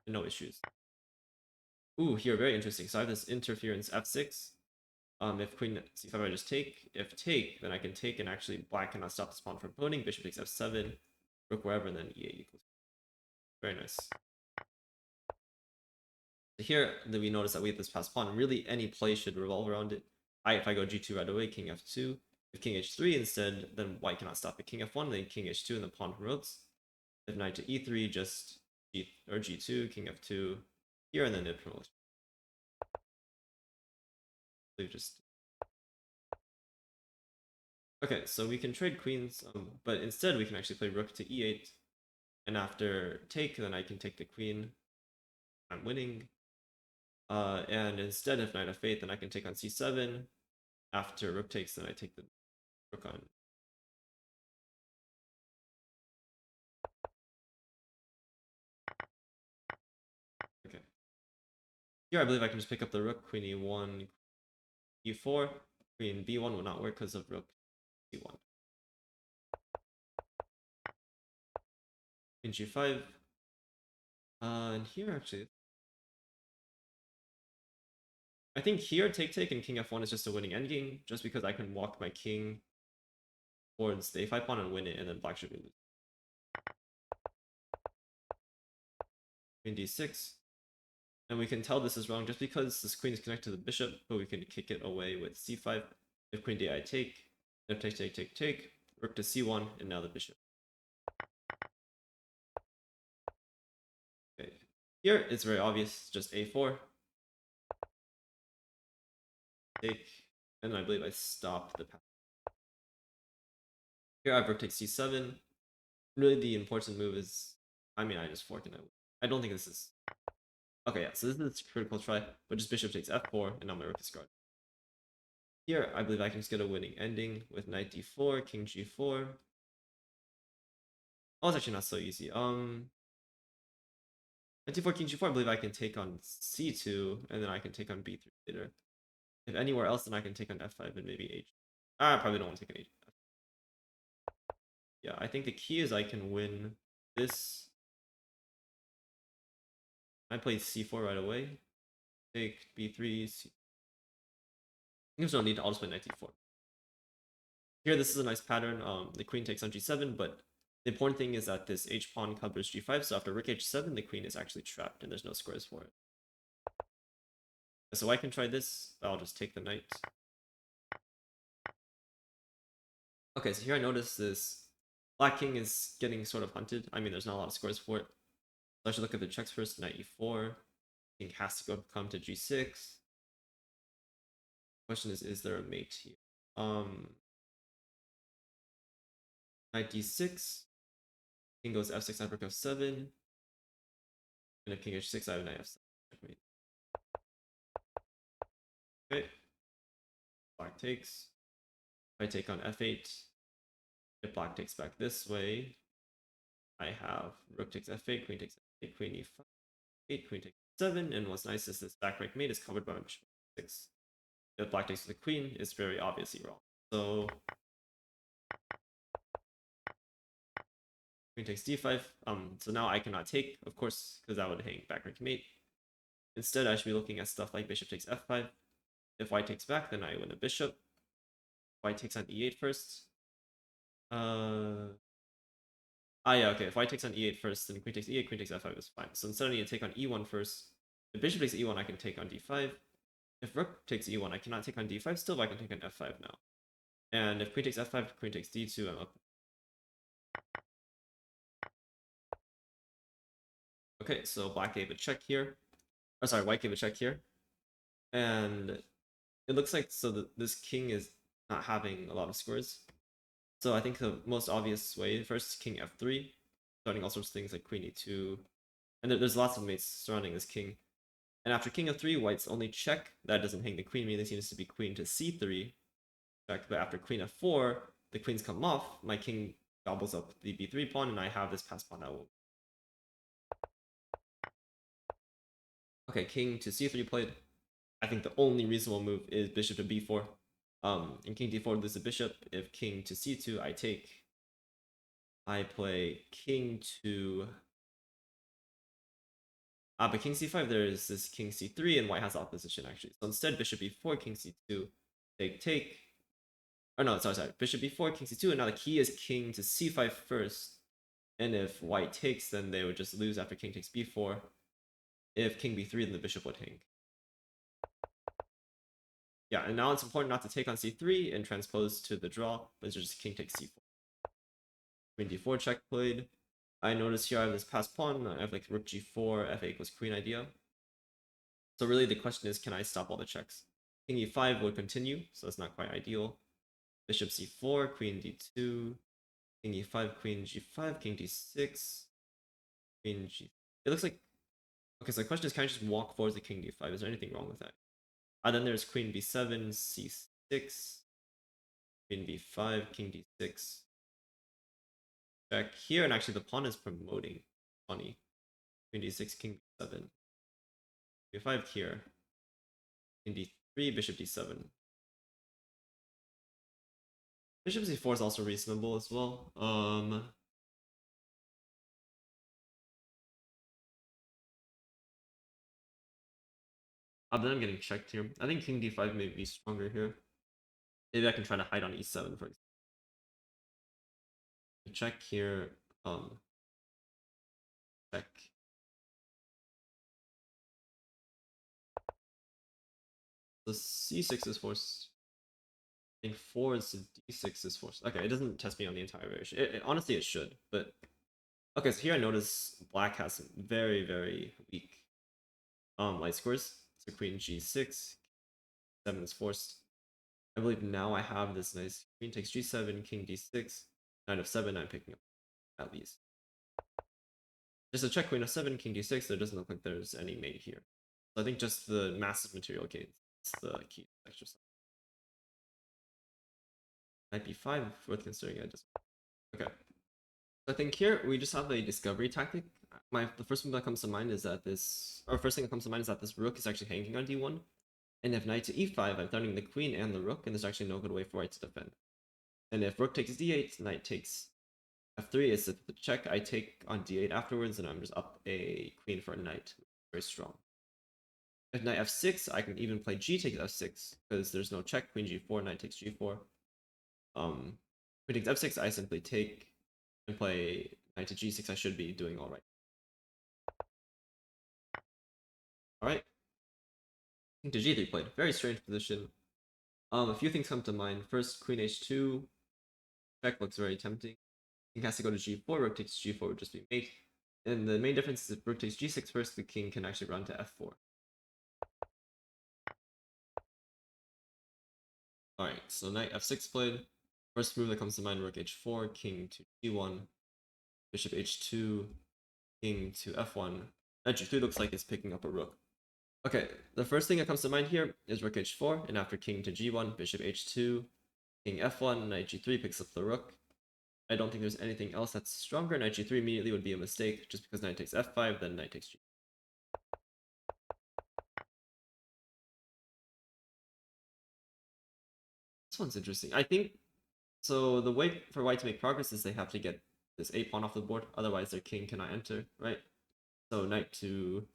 No issues. Ooh, here, very interesting. So I have this interference f6. If queen c5, I just take. If take, then I can take, and actually black cannot stop this pawn from pawning. Bishop takes f7, rook wherever, and then e8 equals. Very nice. So here, then we notice that we have this passed pawn. Really, any play should revolve around it. If I go g2 right away, king f2. If king h3 instead, then white cannot stop it. King f1, then king h2, and the pawn promotes. If knight to e3, just g2, king f2 here, and then it promotes. So just okay, so we can trade queens, but instead we can actually play rook to e8, and after take, then I can take the queen. I'm winning. And instead of knight f8, then I can take on c7. After rook takes, then I take the rook on. Okay. Here I believe I can just pick up the rook, queen e1, e4. Queen b1 will not work because of rook c1. Queen g5. And here actually, I think here take and king f1 is just a winning endgame, just because I can walk my king towards the a5 pawn and win it, and then black should lose. Queen d6. And we can tell this is wrong just because this queen is connected to the bishop, but we can kick it away with c5. If queen d I take, if take, rook to c1, and now the bishop. Okay. Here it's very obvious, just a4. Take, and I believe I stopped the path. Here I have rook takes c7. Really the important move is, I mean, I just fork and I don't think this is... Okay, yeah, so this is a critical try, but just bishop takes f4, and now my rook is guarded. Here, I believe I can just get a winning ending with knight d4, king g4. Oh, it's actually not so easy. Knight d4, king g4, I believe I can take on c2, and then I can take on b3 later. If anywhere else, then I can take on f5 and maybe h. I probably don't want to take an h. Yeah, I think the key is I can win this. I play c4 right away. Take b3, c. There's no need. I'll just play knight d4. Here, this is a nice pattern. The queen takes on g7, but the important thing is that this h pawn covers g5. So after rook h7, the queen is actually trapped, and there's no squares for it. So I can try this. I'll just take the knight. Okay, so here I notice this black king is getting sort of hunted. I mean, there's not a lot of squares for it. So I should look at the checks first. Knight e4. King has to come to g6. Question is there a mate here? Knight d6. King goes f6, knight rook f7. And if king h6, I have knight f7. Checkmate. Okay. Black takes. If I take on f8, if black takes back this way, I have rook takes f8, queen takes f8, queen e5, 8, queen takes 7, and what's nice is this back rank mate is covered by bishop 6. If black takes the queen, it's very obviously wrong. So queen takes d5. So now I cannot take, of course, because that would hang back rank mate. Instead, I should be looking at stuff like bishop takes f5. If white takes back, then I win a bishop. White takes on e8 first. Yeah, okay. If white takes on e8 first, then queen takes e8, queen takes f5 is fine. So instead I need to take on e1 first. If bishop takes e1, I can take on d5. If rook takes e1, I cannot take on d5 still, but I can take on f5 now. And if queen takes f5, queen takes d2, I'm up. Okay, so black gave a check here. Oh, sorry, white gave a check here. And it looks like this king is not having a lot of squares. So I think the most obvious way, first king f3, starting all sorts of things like queen e2. And there's lots of mates surrounding this king. And after king f3, white's only check. That doesn't hang the queen, meaning this needs to be queen to c3 check. But after queen f4, the queens come off. My king gobbles up the b3 pawn, and I have this pass pawn that will... Okay, king to c3 played. I think the only reasonable move is bishop to b4. In king d4, lose the bishop. If king to c2, I take. I play king to But king c5, there is this king c3, and white has opposition actually. So instead, bishop e4, king c2, take. Oh no, sorry. Bishop e4, king c2, and now the key is king to c5 first. And if white takes, then they would just lose after king takes b4. If king b3, then the bishop would hang. Yeah, and now it's important not to take on c3 and transpose to the draw, but it's just king takes c4. Queen d4 check played. I notice here I have this passed pawn. I have like rook g4, f8 equals queen idea. So really the question is, can I stop all the checks? King e5 would continue, so that's not quite ideal. Bishop c4, queen d2, king e5, queen g5, king d6, queen g. It looks like, okay, so the question is, can I just walk forward to king d5? Is there anything wrong with that? Then there's queen b7, c6, queen b5, king d6. Check here, and actually the pawn is promoting. Funny. Queen d6, king b7. b5 here. King d3, bishop d7. Bishop c4 is also reasonable as well. Then I'm getting checked here. I think king d5 may be stronger here. Maybe I can try to hide on e7 for example. Check here. Check. The c6 is forced. I think 4 is d6 is forced. Okay, it doesn't test me on the entire variation. Honestly, it should, but okay. So here I notice black has very, very weak light scores. So queen g6, 7 is forced. I believe now I have this nice queen takes g7, king d6, knight of7. I'm picking up at least. Just a check queen of7, king d6. There doesn't look like there's any mate here. So I think just the massive material gains is the key exercise. Knight b5, worth considering. Okay. So I think here we just have a discovery tactic. The first thing that comes to mind is that this rook is actually hanging on d1. And if knight to e5, I'm threatening the queen and the rook, and there's actually no good way for white to defend. And if rook takes d8, knight takes f3 is the check. I take on d8 afterwards, and I'm just up a queen for a knight. Very strong. If knight f6, I can even play g takes f6, because there's no check. Queen g4, knight takes g4. Queen takes f6, I simply take and play knight to g6. I should be doing all right. All right. King to g3 played. Very strange position. A few things come to mind. First, queen h2. Check looks very tempting. King has to go to g4. Rook takes g4 would just be mate. And the main difference is if rook takes g6 first, the king can actually run to f4. Alright, so knight f6 played. First move that comes to mind, rook h4, king to g1, bishop h2, king to f1. Knight g3 looks like it's picking up a rook. Okay, the first thing that comes to mind here is rook h4, and after king to g1, bishop h2, king f1, knight g3 picks up the rook. I don't think there's anything else that's stronger. Knight g3 immediately would be a mistake, just because knight takes f5, then knight takes g. This one's interesting. I think, so the way for white to make progress is they have to get this a pawn off the board, otherwise their king cannot enter, right? So knight to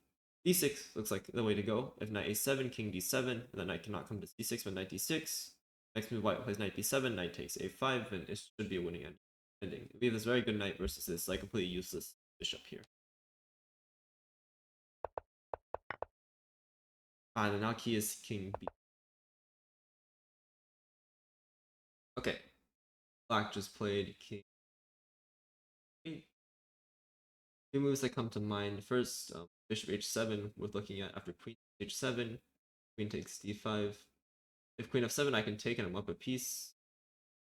d6 looks like the way to go. If knight a7, king d7, and then knight cannot come to c6 with knight d6. Next move, white plays knight b7, knight takes a5, and it should be a winning ending. We have this very good knight versus this like completely useless bishop here. And now key is king b. Okay, black just played king. Two moves that come to mind. First, bishop h7 worth looking at after queen h7, queen takes d5. If queen f7, I can take and I'm up a piece.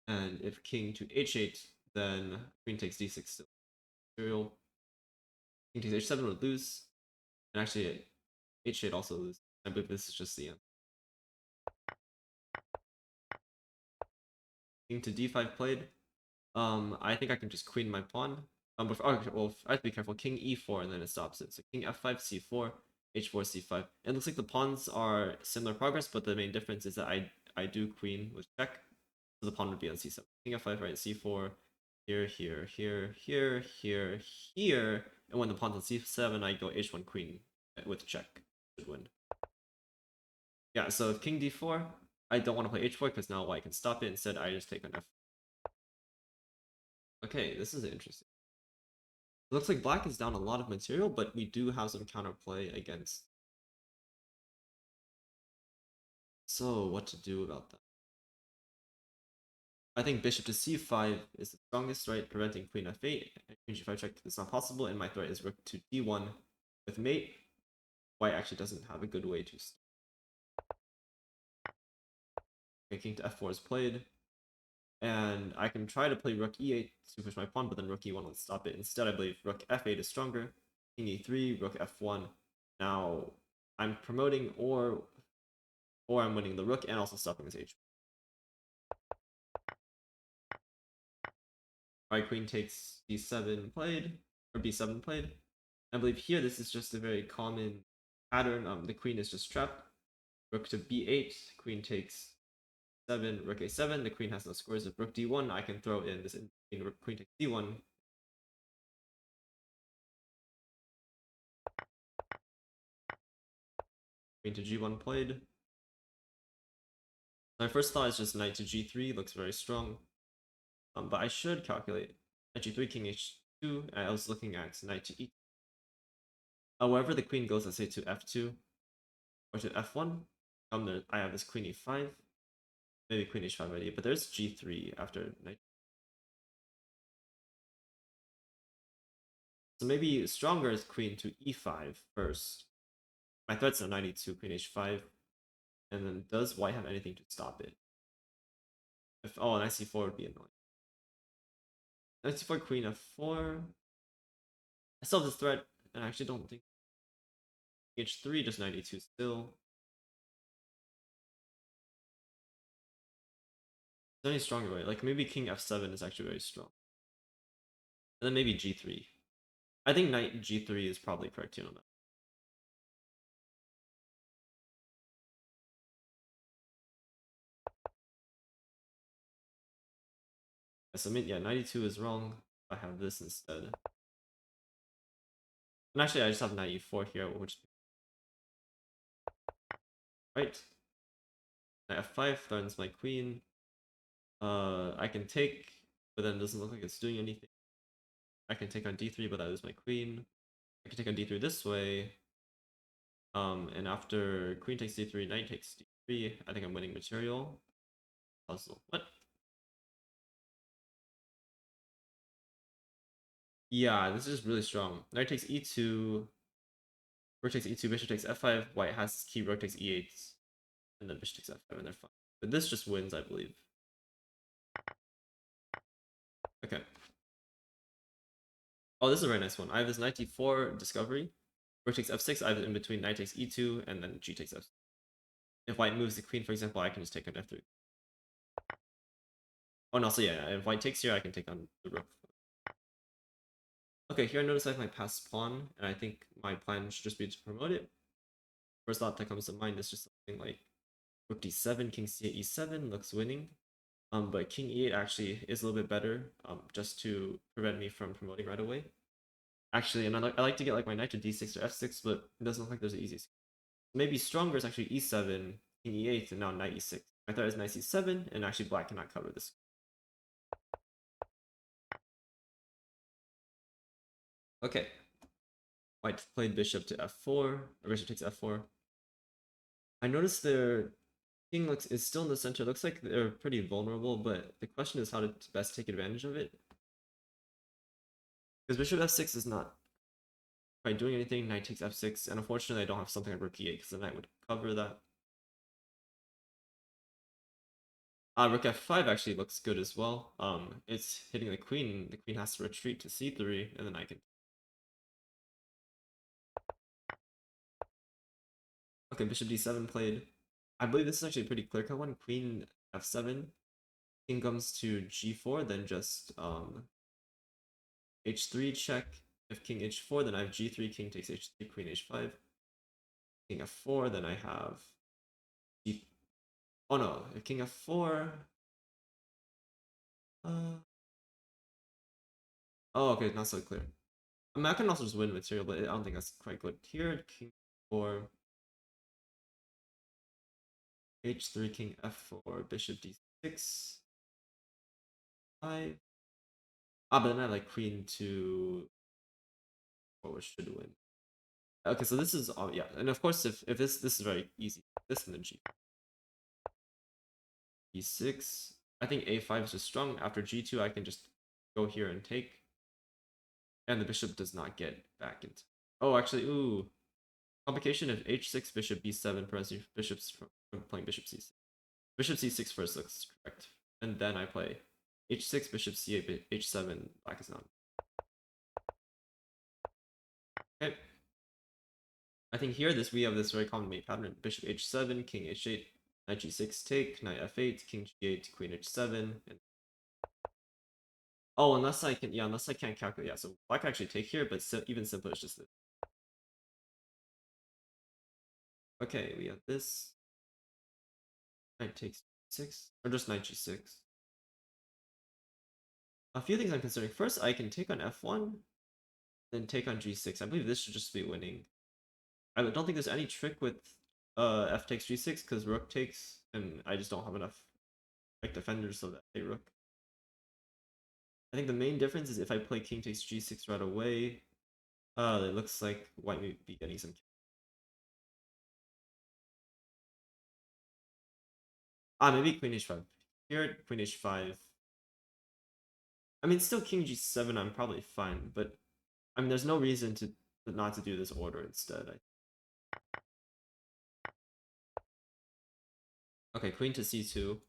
And if king to h8, then queen takes d6 still. Material. King takes h7 would lose. And actually, h8 also lose. I believe this is just the end. King to d5 played. I think I can just queen my pawn. Well, I have to be careful. King e4 and then it stops it. So king f5, c4, h4, c5. It looks like the pawns are similar progress, but the main difference is that I do queen with check, so the pawn would be on c7. King f5, right? c4, here, here, here, here, here, here, and when the pawn's on c7, I go h1 queen. with check. Should win. Yeah, so if king d4, I don't want to play h4 because now white can stop it. Instead, I just take on f. Okay, this is interesting. It looks like black is down a lot of material, but we do have some counterplay against. So what to do about that? I think bishop to c5 is the strongest, right? Preventing queen f8. Queen g5 check is not possible, and my threat is rook to d1 with mate. White actually doesn't have a good way to start. Okay, king to f4 is played. And I can try to play rook e8 to push my pawn, but then rook e1 will stop it. Instead, I believe rook f8 is stronger. King e3, rook f1. Now I'm promoting or I'm winning the rook and also stopping this h. Alright, queen takes d7 played, or b7 played. I believe here this is just a very common pattern. The queen is just trapped. Rook to b8, queen takes 7, rook a7. The queen has no squares. If rook d1, I can throw in this queen takes d1. Queen to g1 played. My first thought is just knight to g3, looks very strong. But I should calculate knight g3, king h2, and I was looking at knight to e2. However, the queen goes, let's say, to f2 or to f1. I have this queen e5, maybe queen h5 already, but there's g3 after knight. So maybe stronger is queen to e5 first. My threat's now knight e2, queen h5, and then does white have anything to stop it? If knight c4 would be annoying. Knight c4, queen f4. I still have this threat, and I actually don't think h3, just knight e2 still. There's any stronger way. Like maybe king f7 is actually very strong. And then maybe g3. I think knight g3 is probably correct here on that. So yeah, 92 is wrong. I have this instead. And actually, I just have knight e4 here, which right. Knight f5 threatens my queen. I can take, but then it doesn't look like it's doing anything. I can take on d3, but I lose my queen. I can take on d3 this way. And after queen takes d3, knight takes d3. I think I'm winning material. Puzzle. What? Yeah, this is really strong. Knight takes e2. Rook takes e2, bishop takes f5. White has key, rook takes e8. And then bishop takes f5, and they're fine. But this just wins, I believe. Okay. Oh, this is a very nice one. I have this knight e4 discovery. Rook takes f6. I have it in between knight takes e2, and then g takes f6. If white moves the queen, for example, I can just take on f3. Oh, and also, yeah, if white takes here, I can take on the rook. Okay, here I notice I have my passed pawn, and I think my plan should just be to promote it. First thought that comes to mind is just something like rook d7, king c8, e7 looks winning. But king e8 actually is a little bit better, just to prevent me from promoting right away. Actually, and I like to get like my knight to d6 or f6, but it doesn't look like there's an easy. Maybe stronger is actually e7, king e8, and now knight e6. My thought is knight c7, and actually black cannot cover this. Okay. White played bishop to f4, or bishop takes f4. I noticed their king is still in the center. Looks like they're pretty vulnerable, but the question is how to best take advantage of it. Because bishop f6 is not quite doing anything. Knight takes f6, and unfortunately I don't have something like rook e8 because the knight would cover that. Rook f5 actually looks good as well. It's hitting the queen. The queen has to retreat to c3, and then I can. Okay, bishop d7 played. I believe this is actually a pretty clear-cut one. Queen f7. King comes to g4, then just h3 check. If king h4, then I have g3, king takes h3, queen h5. King f4, then I have g. Oh no, if king f4. Oh, okay, not so clear. I mean, I can also just win material, but I don't think that's quite good. Here, king d4, h3, king f4, bishop d6, 5. Ah, but then I like queen to, or should win. Okay, so this is yeah, and of course if this is very easy. This and then g6. I think a5 is just strong. After g2, I can just go here and take, and the bishop does not get back into. Oh, actually, ooh, complication of h6, bishop b7 prevents bishops from playing bishop c6. Bishop c6 first looks correct, and then I play h6, bishop c8, h7. Black is not. Okay. I think here we have this very common mate pattern: bishop h7, king h8, knight g6 take, knight f8, king g8, queen h7. And oh, unless I can, yeah, unless I can't calculate, yeah. So black can actually take here, but even simpler is just this. Okay, we have this. Knight takes g6, or just knight g6. A few things I'm considering. First, I can take on f1, then take on g6. I believe this should just be winning. I don't think there's any trick with f takes g6 because rook takes, and I just don't have enough like defenders so that they rook. I think the main difference is if I play king takes g6 right away, it looks like white may be getting some. Ah, maybe queen h5. Here, queen h5. I mean, still king g7, I'm probably fine, but I mean, there's no reason to not to do this order instead. Okay, queen to c2.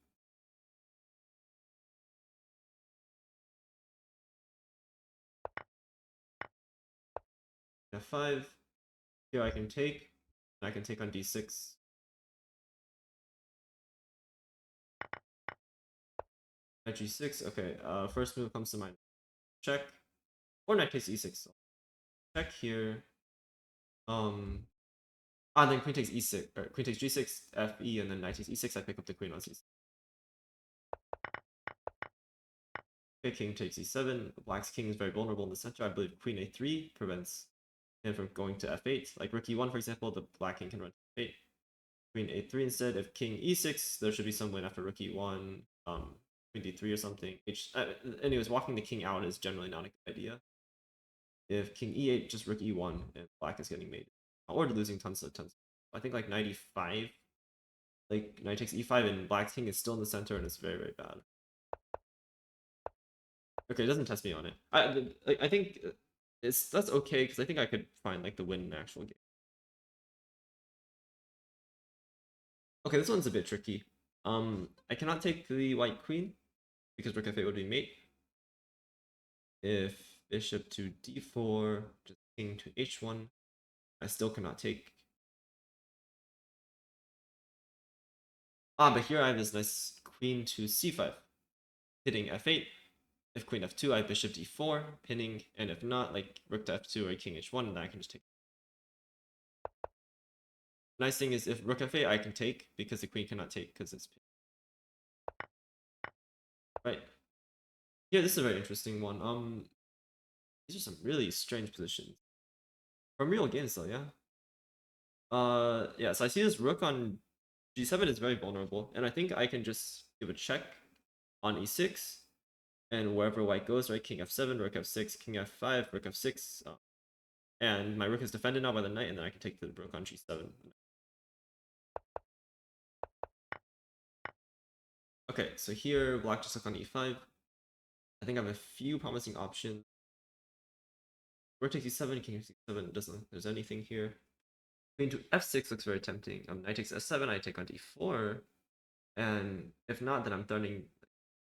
f5. Here I can take. And I can take on d6. Knight g6. Okay, first move comes to mind. Check. Or knight takes e6. Check here. Then queen takes e6, or queen takes g6, fe, and then knight takes e6. I pick up the queen on c6. Okay, king takes e7. Black's king is very vulnerable in the center. I believe queen a3 prevents him from going to f8. Like rook e1, for example, the black king can run to f8. Queen a3 instead. If king e6, there should be some win after rook e1, queen d3 or something. Anyways, walking the king out is generally not a good idea. If king e8, just rook e1, and black is getting made. Or losing tons. I think like 95. Like knight takes e5 and black king is still in the center and it's very, very bad. Okay, it doesn't test me on it. I think that's okay because I think I could find like the win in an actual game. Okay, this one's a bit tricky. I cannot take the white queen because rook f8 would be mate. If bishop to d4, just king to h1, I still cannot take. Ah, but here I have this nice queen to c5, hitting f8. If queen f2, I have bishop d4, pinning, and if not, like rook to f2 or king h1, then I can just take. Nice thing is if rook f8, I can take because the queen cannot take because it's pinned. Right. Yeah, this is a very interesting one. These are some really strange positions. From real games though, yeah. Yeah, so I see this rook on g7 is very vulnerable, and I think I can just give a check on e6, and wherever white goes, right, king f7, rook f6, king f5, rook f6, and my rook is defended now by the knight, and then I can take the rook on g7. Okay, so here black just took on e5. I think I have a few promising options. Rook takes e7, king takes e7, doesn't look there's anything here. Queen to f6 looks very tempting. Knight takes s7, I take on d4. And if not, then I'm threatening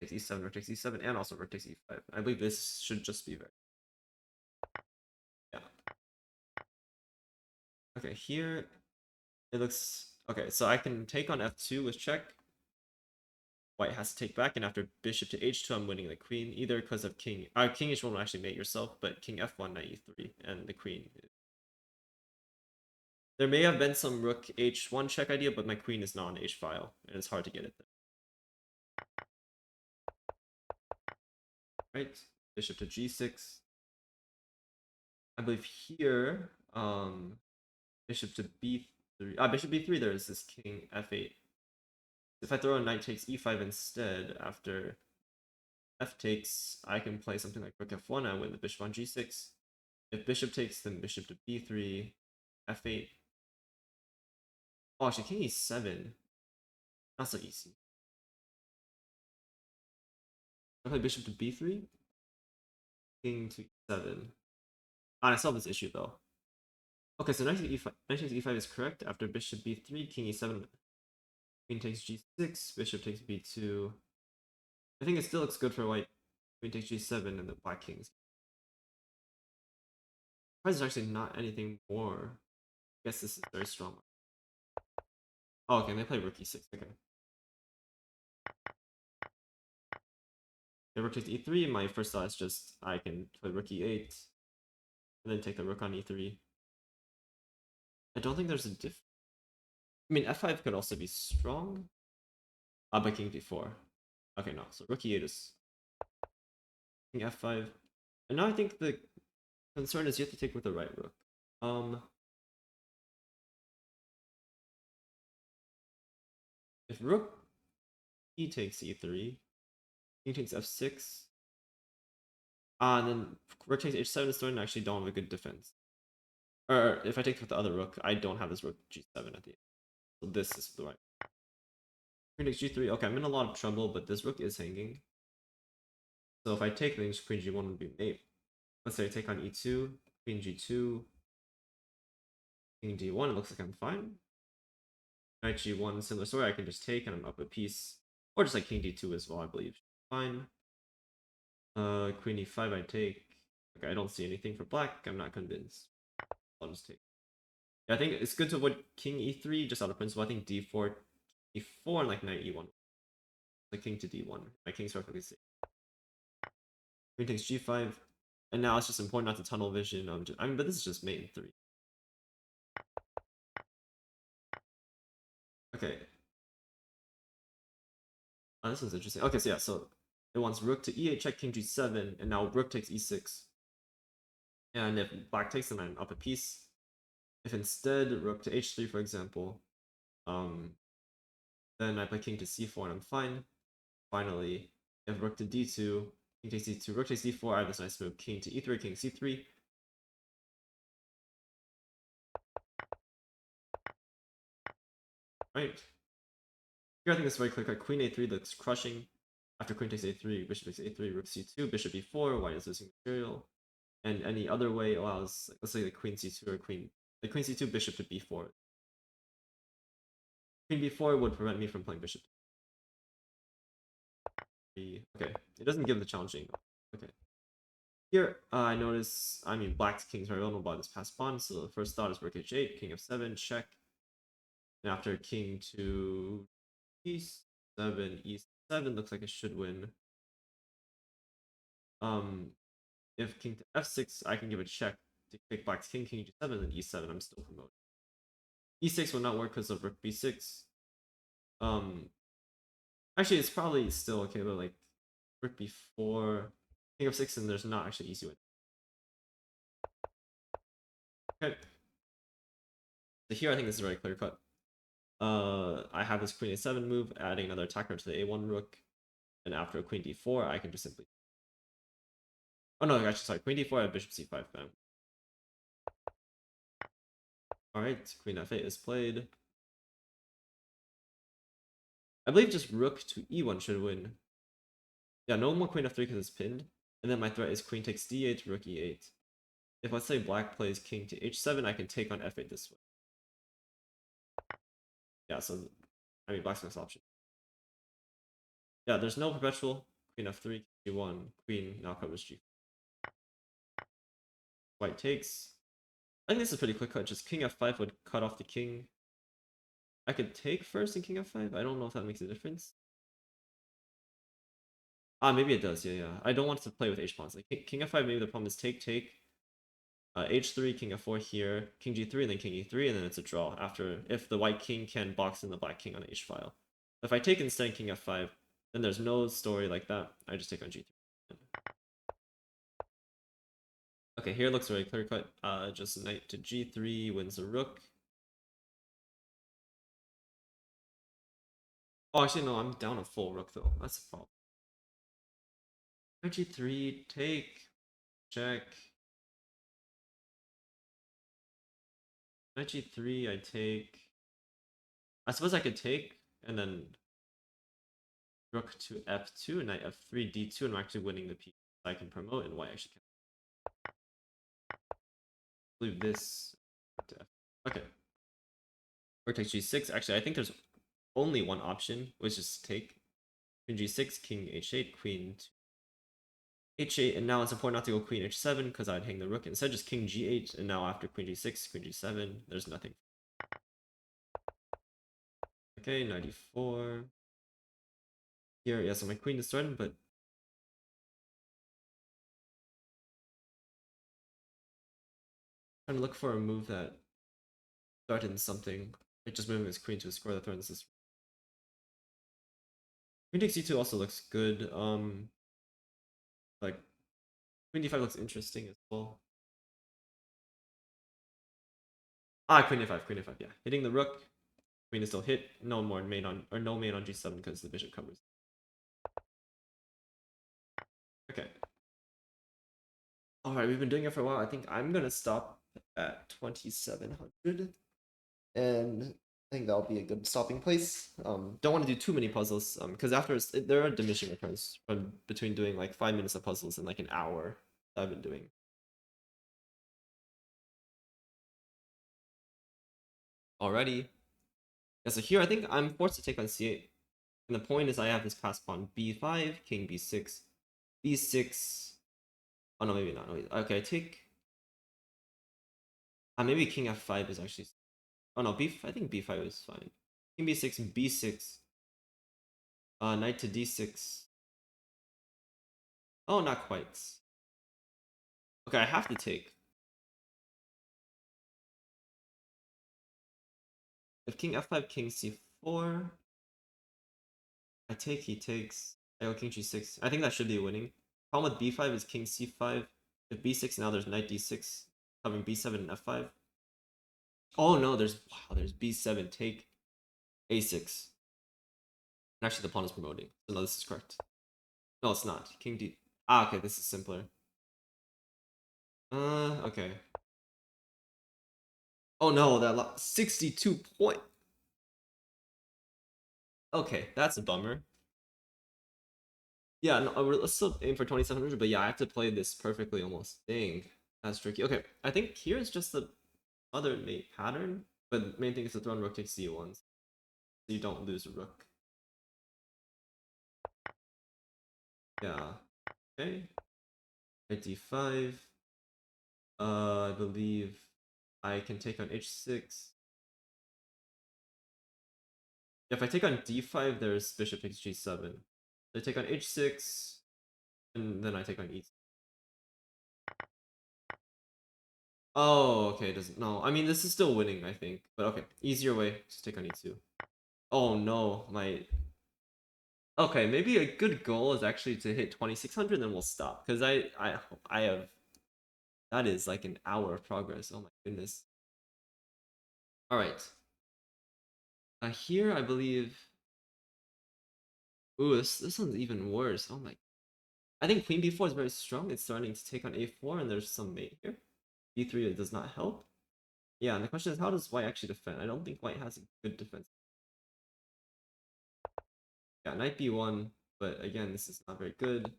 takes e7, rook takes e7, and also rook takes e5. I believe this should just be very. Yeah. Okay, here it looks okay. So I can take on f2 with check. White has to take back, and after bishop to h2, I'm winning the queen, either because of king. King h1 will actually mate yourself, but king f1, knight e3, and the queen. There may have been some rook h1 check idea, but my queen is not on h file, and it's hard to get it there. Right, bishop to g6. I believe here, Bishop to b3. Ah, bishop b3, there is this king f8. If I throw a knight takes e5 instead, after f takes, I can play something like rook f1, I win the bishop on g6. If bishop takes, then bishop to b3, f8. Oh, actually, king e7. Not so easy. I play bishop to b3, king to e7. Ah, I solved this issue though. Okay, so knight takes e5. Knight takes e5 is correct. After bishop b3, king e7, queen takes g6, bishop takes b2. I think it still looks good for white. Queen takes g7 and the black kings. There's actually not anything more. I guess this is very strong. Oh, okay, they play rook e6. Okay. If rook takes e3, my first thought is just I can play rook e8 and then take the rook on e3. I don't think there's a diff. I mean, f5 could also be strong. Ah, but king d4. Okay, no. So rook e8 is king f5. And now I think the concern is you have to take with the right rook. If rook e takes e3, king takes f6, and then rook takes h7 is thrown, I actually don't have a good defense. Or if I take with the other rook, I don't have this rook g7 at the end. So this is the right. Queen takes g3. Okay, I'm in a lot of trouble, but this rook is hanging. So if I take, then queen g1 would be mate. Let's say I take on e2, queen g2, king d1. It looks like I'm fine. Knight g1, similar story. I can just take and I'm up a piece. Or just like king d2 as well, I believe. Fine. Queen e5, I take. Okay, I don't see anything for black. I'm not convinced. I'll just take. Yeah, I think it's good to avoid king e3 just out of principle. I think d4, e4, and like knight e1. Like king to d1. My king's perfectly safe. Queen takes g5. And now it's just important not to tunnel vision. I mean, but this is just mate in 3. Okay. Oh, this one's interesting. Okay, so yeah, so it wants rook to e8, check king g7, and now rook takes e6. And if black takes, then I'm up a piece. If instead rook to h3, for example, then I play king to c4 and I'm fine. Finally, if rook to d2, king takes d2, rook takes d4, I have this nice move, king to e3, king c3. Right. Here I think it's very clear cut. Queen a3 looks crushing. After queen takes a3, bishop takes a3, rook c2, bishop e4, white is losing material. And any other way allows, let's say the queen c2 or queen c2, bishop to b4. Queen b4 would prevent me from playing bishop. Okay, it doesn't give the challenging. Okay. Here, I notice, I mean, black's king's very vulnerable by this passed pawn, so the first thought is rook h8, king f7, check. And after king to e7, e7 looks like it should win. If king to f6, I can give a check to kick black's king, king g7, and e7, I'm still promoted. e6 will not work because of rook b6. Actually, it's probably still okay, but like rook b4, king f6, and there's not actually easy win. Okay. So here I think this is very clear cut. I have this queen a7 move, adding another attacker to the a1 rook, and after queen d4, I can just simply. Oh no, actually, sorry, queen d4, I have bishop c5. Bam. Alright, queen f8 is played. I believe just rook to e1 should win. Yeah, no more queen f3 because it's pinned. And then my threat is queen takes d8, rook e8. If let's say black plays king to h7, I can take on f8 this way. Yeah, so I mean black's next option. Yeah, there's no perpetual. Queen f3, g1, queen now covers g. White takes. I think this is pretty quick cut. Just king f5 would cut off the king. I could take first in king f5. I don't know if that makes a difference. Ah, maybe it does. Yeah. I don't want to play with h pawns. Like king f5, maybe the problem is take. H3, king f4 here, king g3, and then king e3, and then it's a draw after if the white king can box in the black king on h file. If I take instead king f5, then there's no story like that. I just take on g3. Okay, here looks very clear cut. Just knight to g3 wins the rook. Oh, actually, no, I'm down a full rook though. That's a problem. Knight g3, take, check. Knight g3, I take. I suppose I could take and then rook to f2 and knight f3, d2, and I'm actually winning the piece. I can promote and white actually can leave this to f. Okay. Rook takes g6. Actually, I think there's only one option, which is take. Queen g6, king h8, queen h8, and now it's important not to go queen h7 because I'd hang the rook. Instead, just king g8, and now after queen g6, queen g7, there's nothing. Okay, 94. Here, yeah, so my queen is threatened, but I'm trying to look for a move that threatens something. Like just moving his queen to a square that threatens this. Queen takes c2 also looks good. Like queen d5 looks interesting as well. Ah, queen a5, queen a5, yeah. Hitting the rook. Queen is still hit. No more mate on, or no mate on g7 because the bishop covers. Okay. Alright, we've been doing it for a while. I think I'm gonna stop at 2700. And I think that'll be a good stopping place. Don't want to do too many puzzles, because afterwards there are diminishing returns from between doing like 5 minutes of puzzles and like an hour that I've been doing. Already. Yeah, so here I think I'm forced to take on c8. And the point is I have this pass pawn b5, king b6, b6. Oh no, maybe not. Okay, I take. Maybe king f5 is actually. Oh no, I think b5 is fine. King b6, b6. Knight to d6. Oh, not quite. Okay, I have to take. If king f5, king c4. I take, he takes. I go king g6. I think that should be winning. Problem with b5 is king c5. If b6, now there's knight d6, covering b7 and f5. Oh no, there's b7 take a6. And actually, the pawn is promoting. So no, this is correct. No, it's not. King d. Ah, okay, this is simpler. Okay. Oh no, that 62 point. Okay, that's a bummer. Yeah, no, let's still aim for 2700, but yeah, I have to play this perfectly almost. Dang, that's tricky. Okay, I think here's just the other mate pattern, but the main thing is to throw in rook takes c1, so you don't lose a rook. Yeah, okay. Knight d5. I believe I can take on h6. If I take on d5, there's bishop takes g7. I take on h6, and then I take on e6. Oh, okay, it doesn't. No, I mean, this is still winning, I think. But okay, easier way, just take on e2. Oh no, my. Okay, maybe a good goal is actually to hit 2600, then we'll stop. Because I have. That is like an hour of progress. Oh my goodness. Alright. Here, I believe. Ooh, this one's even worse. Oh my. I think queen b4 is very strong. It's starting to take on a4, and there's some mate here. b3 does not help. Yeah, and the question is, how does white actually defend? I don't think white has a good defense. Yeah, knight b1, but again, this is not very good.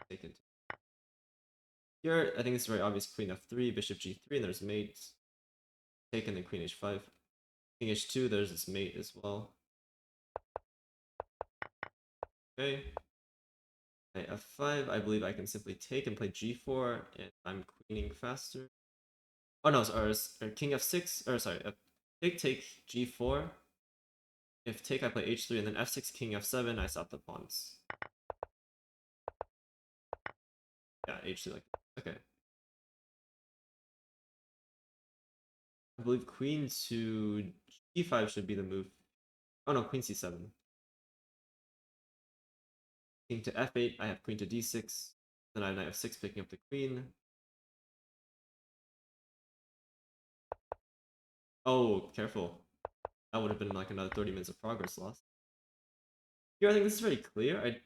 Take it. Here, I think it's very obvious. Queen f3, bishop g3, and there's mate. Taken, then queen h5. King h2, there's this mate as well. Okay. Knight f5, I believe I can simply take and play g4, and I'm queening faster. Oh no, or king f6, or sorry, take g4. If take, I play h3, and then f6, king f7, I stop the pawns. Yeah, h3 like okay. I believe queen to g5 should be the move. Oh no, queen c7. King to f8, I have queen to d6. Then I have knight f6 picking up the queen. Oh, careful. That would have been like another 30 minutes of progress lost. Here I think this is very clear.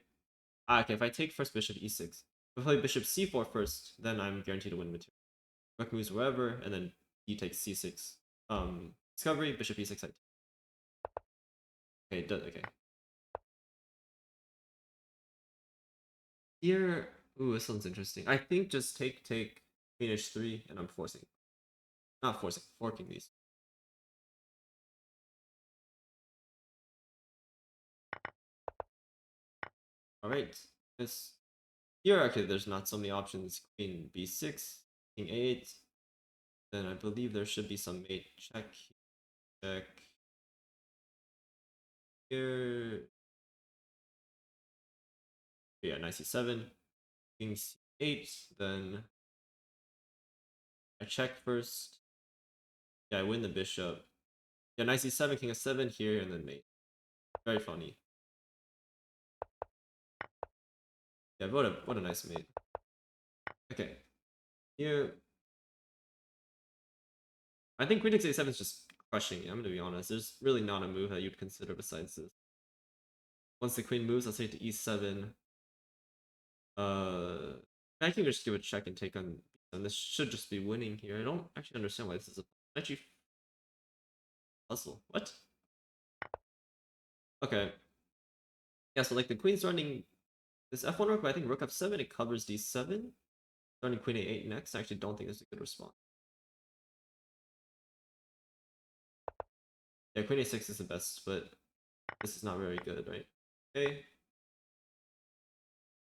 Okay, if I take first bishop e6, if I play bishop c4 first, then I'm guaranteed to win material. Rook moves wherever, and then e takes c6. Discovery, bishop e6. Okay. Here, ooh, this one's interesting. I think just take queen h3, and I'm forcing, not forcing, forking these. All right, this here. Okay, there's not so many options. Queen b6, king a8. Then I believe there should be some mate check here. Yeah, knight c7, king c8. Then I check first. Yeah, I win the bishop. Yeah, knight c7, king f7 here, and then mate. Very funny. Yeah, what a nice mate. Okay, here I think queen takes a7 is just crushing it. I'm gonna be honest. There's really not a move that you'd consider besides this. Once the queen moves, let's say to e7. I can just give a check and take on, and this should just be winning here. I don't actually understand why this is actually puzzle. What? Okay. Yeah, so like the queen's running this f1 rook, but I think rook f7 it covers d7. Running queen a8 next. I actually don't think this is a good response. Yeah, queen a6 is the best, but this is not very good, right? Okay.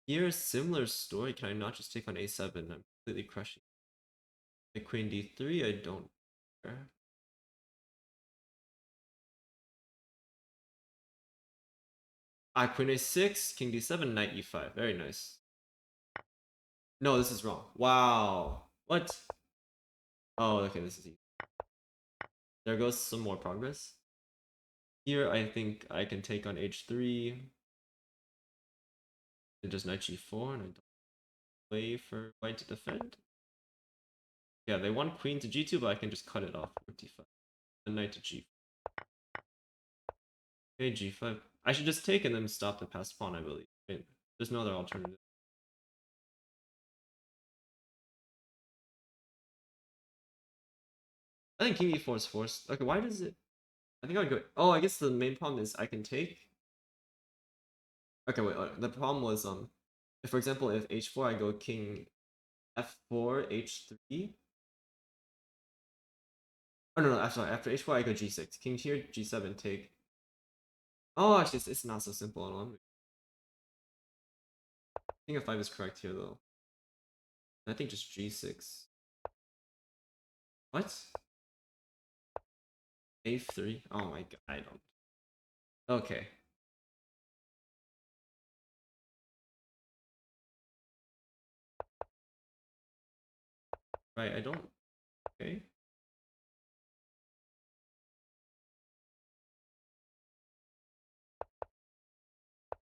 Here, similar story. Can I not just take on a7? I'm completely crushing. The queen d3, I don't care. Queen a6, king d7, knight e5. Very nice. No, this is wrong. Wow. What? Oh, okay, this is easy. There goes some more progress. Here, I think I can take on h3. And just knight g4, and I don't play for white to defend. Yeah, they want queen to g2, but I can just cut it off with d5. And knight to g4. Okay, g5. I should just take and then stop the passed pawn, I believe. Right? There's no other alternative. I think king e4 is forced. Okay, why does it... I think I would go... Oh, I guess the main problem is I can take... Okay, wait, the problem was, if, for example, if h4, I go king f4, h3... Oh, no, I'm sorry, after h4, I go g6. King here, g7, take... Oh, actually, it's not so simple at all. King f5 is correct here, though. I think just g6. What? a3? Oh my god, I don't... Okay. Right, I don't... Okay.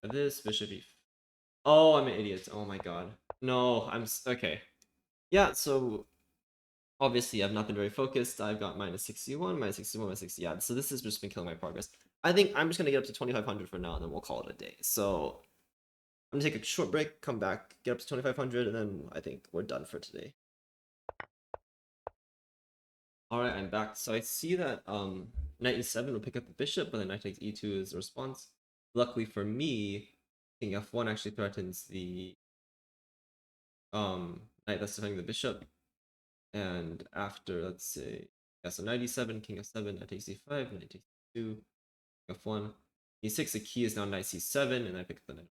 This bishop e... Oh, I'm an idiot. Oh my god. No, okay. Yeah, so obviously I've not been very focused. I've got minus 61, minus 61, minus 60. Yeah, so this has just been killing my progress. I think I'm just gonna get up to 2500 for now, and then we'll call it a day. So I'm gonna take a short break, come back, get up to 2500, and then I think we're done for today. All right, I'm back. So I see that knight e7 will pick up the bishop, but then knight takes e2 is the response. Luckily for me, king f1 actually threatens the knight that's defending the bishop. And after, let's say, yeah, so knight e7, king f7, knight takes e5, knight takes e2, f1, e6. The key is now knight c7, and I pick up the knight.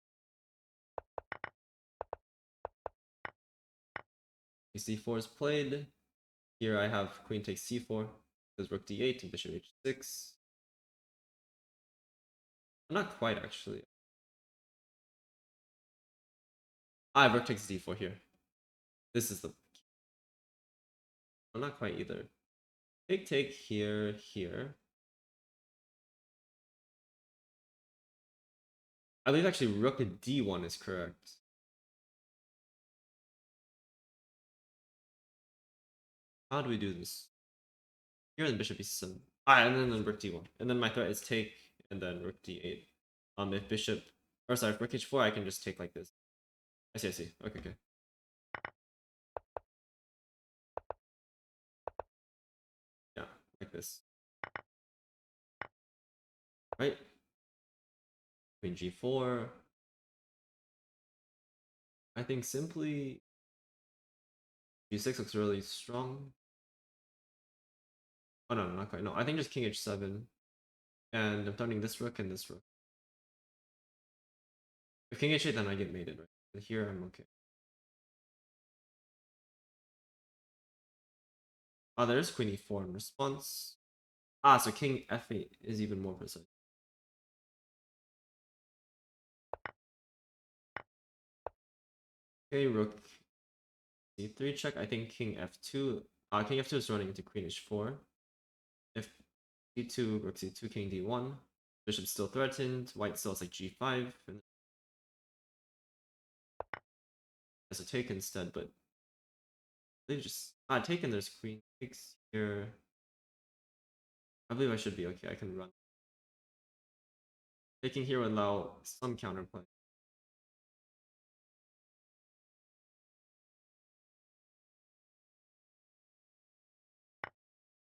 c4 is played. Here I have queen takes c4, because rook d8 and bishop h6. Not quite, actually. Rook takes d4 here. This is the... I'm not quite either. Take here, here. I believe actually rook d1 is correct. How do we do this? Here then bishop e7. And then rook d1. And then my threat is take, and then rook d8. If bishop Or sorry, rook h4, I can just take like this. I see, I see. Okay, okay. Yeah, like this. Right? Queen g4. I think simply g6 looks really strong. Oh no, not quite. No, I think just king h7. And I'm threatening this rook and this rook. If king h8, then I get mated, right? But here I'm okay. Oh, there's queen e4 in response. Ah, so king f8 is even more precise. Okay, rook c3 check. I think king f2. King f2 is running into queen h4. If d2, rook c2, king d1. Bishop's still threatened. White still has like g5. And has a take instead, but they just taken. There's queen takes here. I believe I should be okay. I can run. Taking here would allow some counterplay.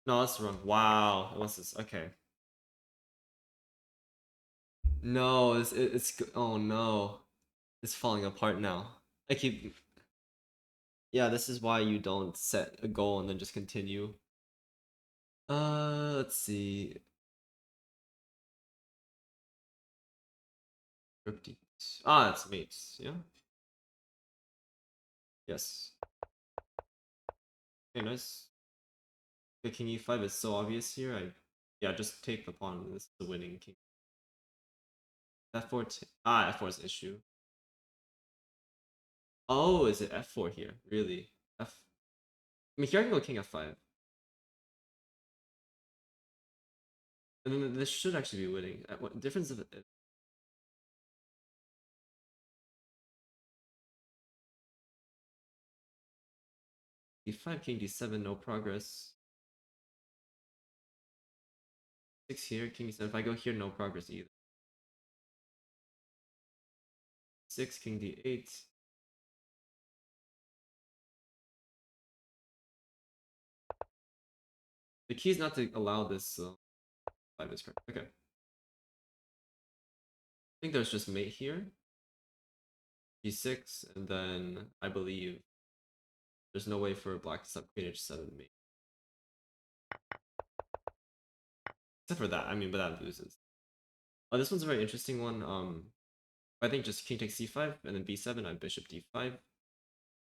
No, that's wrong. Wow. What's this? Okay. No, it's oh no. It's falling apart now. I keep Yeah, this is why you don't set a goal and then just continue. Let's see. It's mates. Yeah. Yes. Okay, nice. The king e5 is so obvious here. Yeah, just take the pawn. This is the winning king. F4. F4 is issue. Oh, is it F4 here? Really? I mean, here I can go king F5. And then this should actually be winning. What difference of it? D5, king D7, no progress. 6 here, king D7. If I go here, no progress either. 6, king D8. The key is not to allow this, so 5 is correct. Okay. I think there's just mate here. G6, and then I believe there's no way for black to sub queen H7 mate. Except for that, I mean, but that loses. Oh, this one's a very interesting one. I think just king takes c5 and then b7. I bishop d5,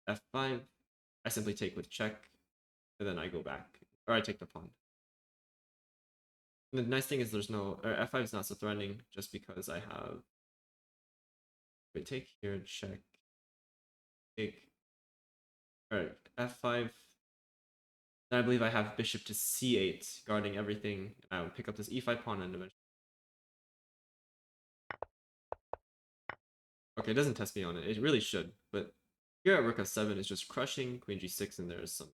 f5. I simply take with check, and then I go back, or I take the pawn. And the nice thing is there's no f5 is not so threatening, just because I have take here, check, take. All right, f5. Then I believe I have bishop to c8 guarding everything. I would pick up this e5 pawn and eventually. Okay, it doesn't test me on it. It really should, but here at rook f7 is just crushing queen g6, and there's some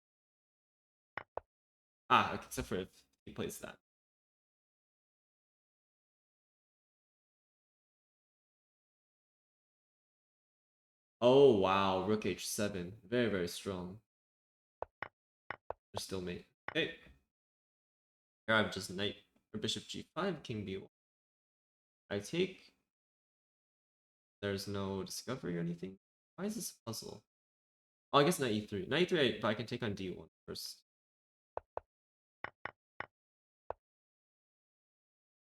except for if he plays that. Oh wow, rook h7, very very strong. They're still mate. Okay, here I have just knight or bishop g5, king b1. I take. There's no discovery or anything. Why is this a puzzle? Oh, I guess knight e3. Knight e3, but I can take on d1 first.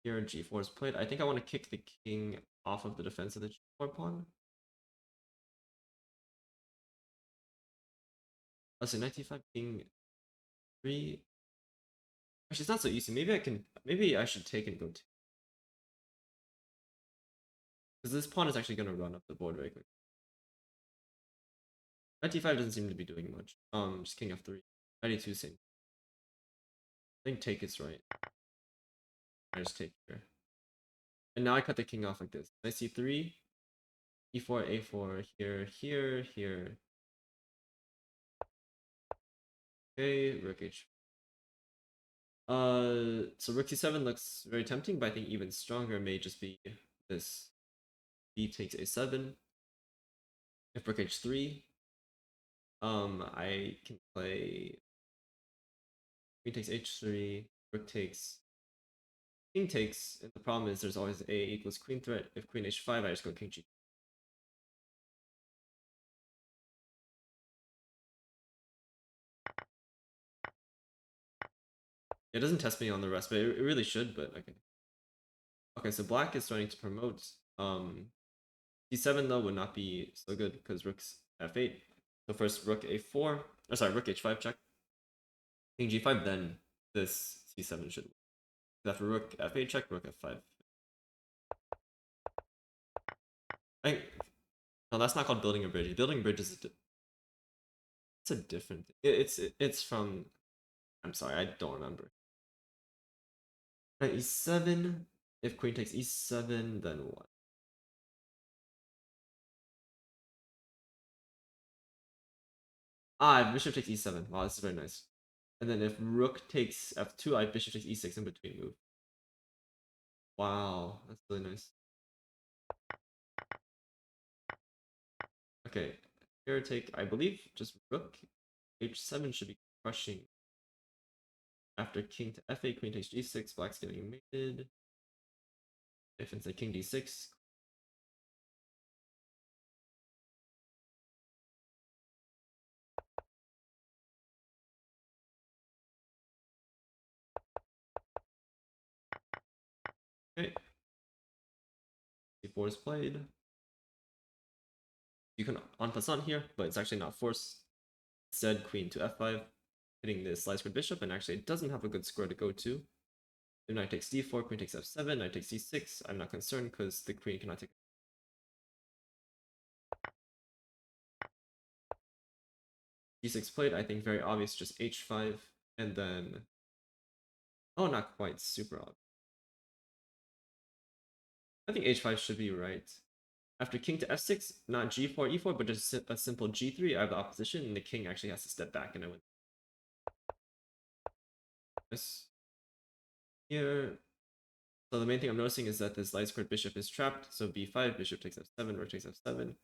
Here g4 is played. I think I want to kick the king off of the defense of the g4 pawn. Let's see, knight d5, king 3. Actually, it's not so easy. Maybe I should take and go 2. Because this pawn is actually going to run up the board very quick. Knight d5 doesn't seem to be doing much. Just king f3. Knight e2 same. I think take is right. I just take here. And now I cut the king off like this. Knight c3, e4, a4, here. Okay, rook h. So rook c7 looks very tempting, but I think even stronger may just be this b takes a7. If rook h3, I can play queen takes h3, rook takes, king takes, and the problem is there's always a equals queen threat. If queen h5, I just go king g. It doesn't test me on the rest, but it really should, but okay. Okay, so black is starting to promote. D7 though would not be so good because rook's f8. So first rook a4, or sorry, rook h5 check. King g5, then this c7 should. After rook f8 check, rook f5. I no, that's not called building a bridge. Building a bridge is it's a different. It's from. I'm sorry, I don't remember. Knight e7. If queen takes e7, then what? Ah, bishop takes e7. Wow, this is very nice. And then if rook takes f2, I bishop takes e6 in between move. Wow, that's really nice. Okay, here take, I believe, just rook h7 should be crushing. After king to f8, queen takes g6, black's getting mated. If it's a king d6. Okay, c4 is played. You can on passant here, but it's actually not forced. Instead, queen to f5, hitting the slice squared bishop, and actually it doesn't have a good square to go to. If knight takes d4, queen takes f7, knight takes c6. I'm not concerned because the queen cannot take. g6 played, I think very obvious, just h5, and then oh, not quite super obvious. I think h5 should be right. After king to f6, not g4, e4, but just a simple g3, I have the opposition, and the king actually has to step back, and I win. This here. So the main thing I'm noticing is that this light squared bishop is trapped. So b5, bishop takes f7, rook takes f7,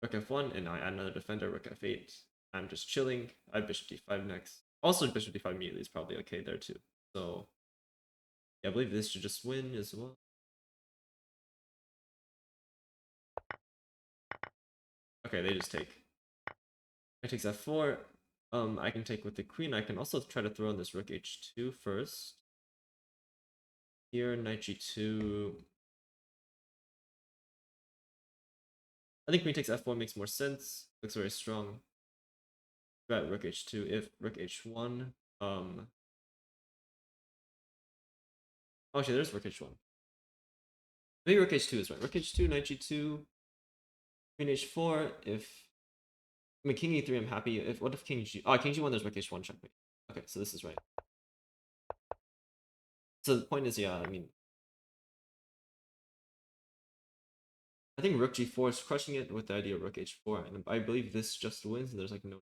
rook f1, and now I add another defender, rook f8. I'm just chilling. I have bishop d5 next. Also, bishop d5 immediately is probably okay there too. So yeah, I believe this should just win as well. Okay, they just take. Knight takes f4. I can take with the queen. I can also try to throw in this rook h2 first. Here, knight g2. I think queen takes f4 makes more sense. Looks very strong. Got rook h2. If rook h1. Actually, there's rook h1. Maybe rook h2 is right. Rook h2, knight g2, queen h4. If I mean king e3, I'm happy. If what if king g? Oh, king g1. There's rook h1 checkmate. Okay, so this is right. So the point is, yeah, I mean, I think rook g4 is crushing it with the idea of rook h4, and I believe this just wins. And there's like no.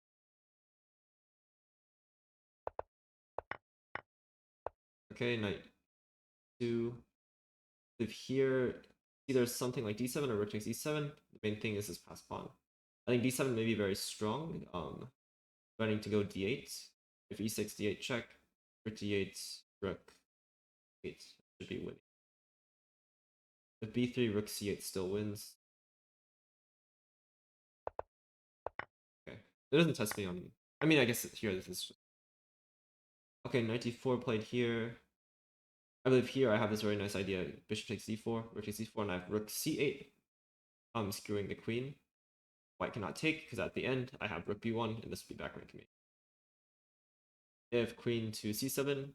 Okay, knight 2. If here, either something like d7 or rook takes e7. The main thing is this pass pawn. I think d7 may be very strong. Planning to go d8. If e6, d8 check. Rook d8, rook 8 should be winning. If b3, rook c8 still wins. Okay, it doesn't test me on. I mean, I guess here this is. Okay, knight d4 played here. I believe here I have this very nice idea. Bishop takes d4, rook takes d4, and I have rook c8. I'm skewing the queen. White cannot take because at the end I have rook b1, and this would be back rank me. If queen to c7,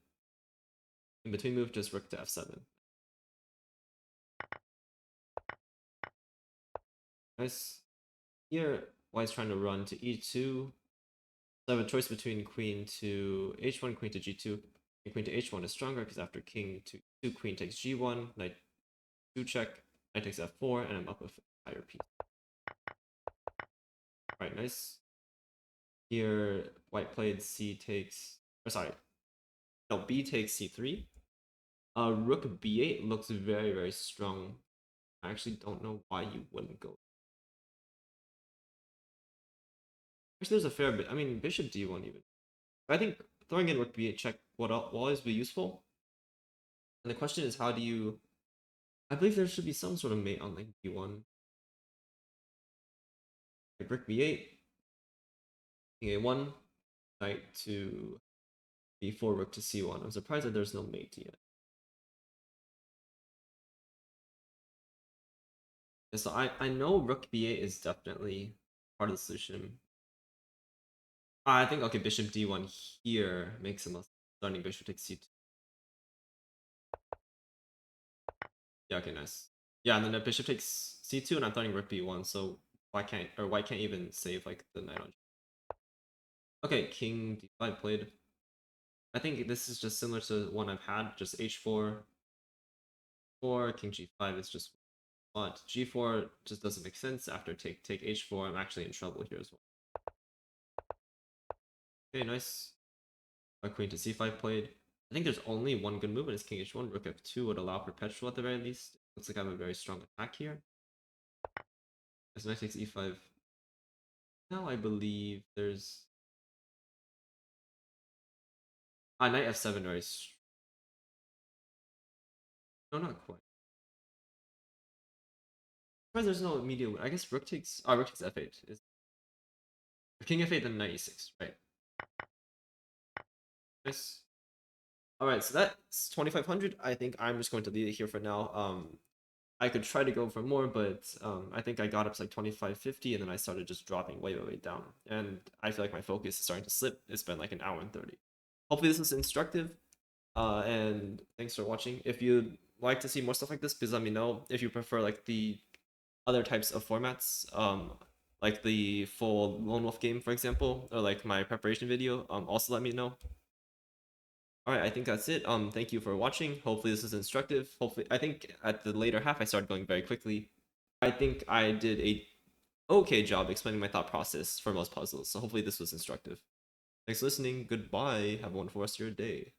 in between move, just rook to f7. Nice. Here, white's trying to run to e2. So I have a choice between queen to h1, queen to g2. And queen to h1 is stronger because after king to 2, queen takes g1, knight 2 check, knight takes f4, and I'm up with a higher piece. Alright, nice. Here, white played c takes, or sorry, no, b takes c3. Rook b8 looks very, very strong. I actually don't know why you wouldn't go. Actually, there's a fair bit. I mean, bishop d1 even. I think throwing in rook b8 check would always be useful. And the question is, how do you? I believe there should be some sort of mate on like b1. Like rook b8, king a1, knight to b4, rook to c1. I'm surprised that there's no mate yet. Yeah, so I know rook b8 is definitely part of the solution. I think okay, bishop d1 here makes the most stunning. Bishop takes c2. Yeah, okay, nice. Yeah, and then the bishop takes c2, and I'm threatening rook b1. So white can't even save like the knight on. Okay, king d5 played. I think this is just similar to one I've had, just h4, 4, king g5 is just but g4 just doesn't make sense. After take h4, I'm actually in trouble here as well. Okay, nice. Queen to c5 played. I think there's only one good move, and it's king h1. Rook f2 would allow perpetual at the very least. Looks like I have a very strong attack here. As knight takes e5. Now I believe there's knight f7 very. No, not quite. Surprised there's no immediate. I guess rook takes. Rook takes f8. Is king f8 then knight e6, right? Nice. All right, so that's 2500. I think I'm just going to leave it here for now. I could try to go for more, but I think I got up to like 2550, and then I started just dropping way down. And I feel like my focus is starting to slip. It's been like an hour and 30. Hopefully this was instructive. And thanks for watching. If you'd like to see more stuff like this, please let me know. If you prefer like the other types of formats, like the full Lone Wolf game, for example, or like my preparation video, also let me know. All right, I think that's it. Thank you for watching. Hopefully this is instructive. Hopefully, I think at the later half I started going very quickly. I think I did a okay job explaining my thought process for most puzzles. So hopefully this was instructive. Thanks for listening. Goodbye. Have a wonderful rest of your day.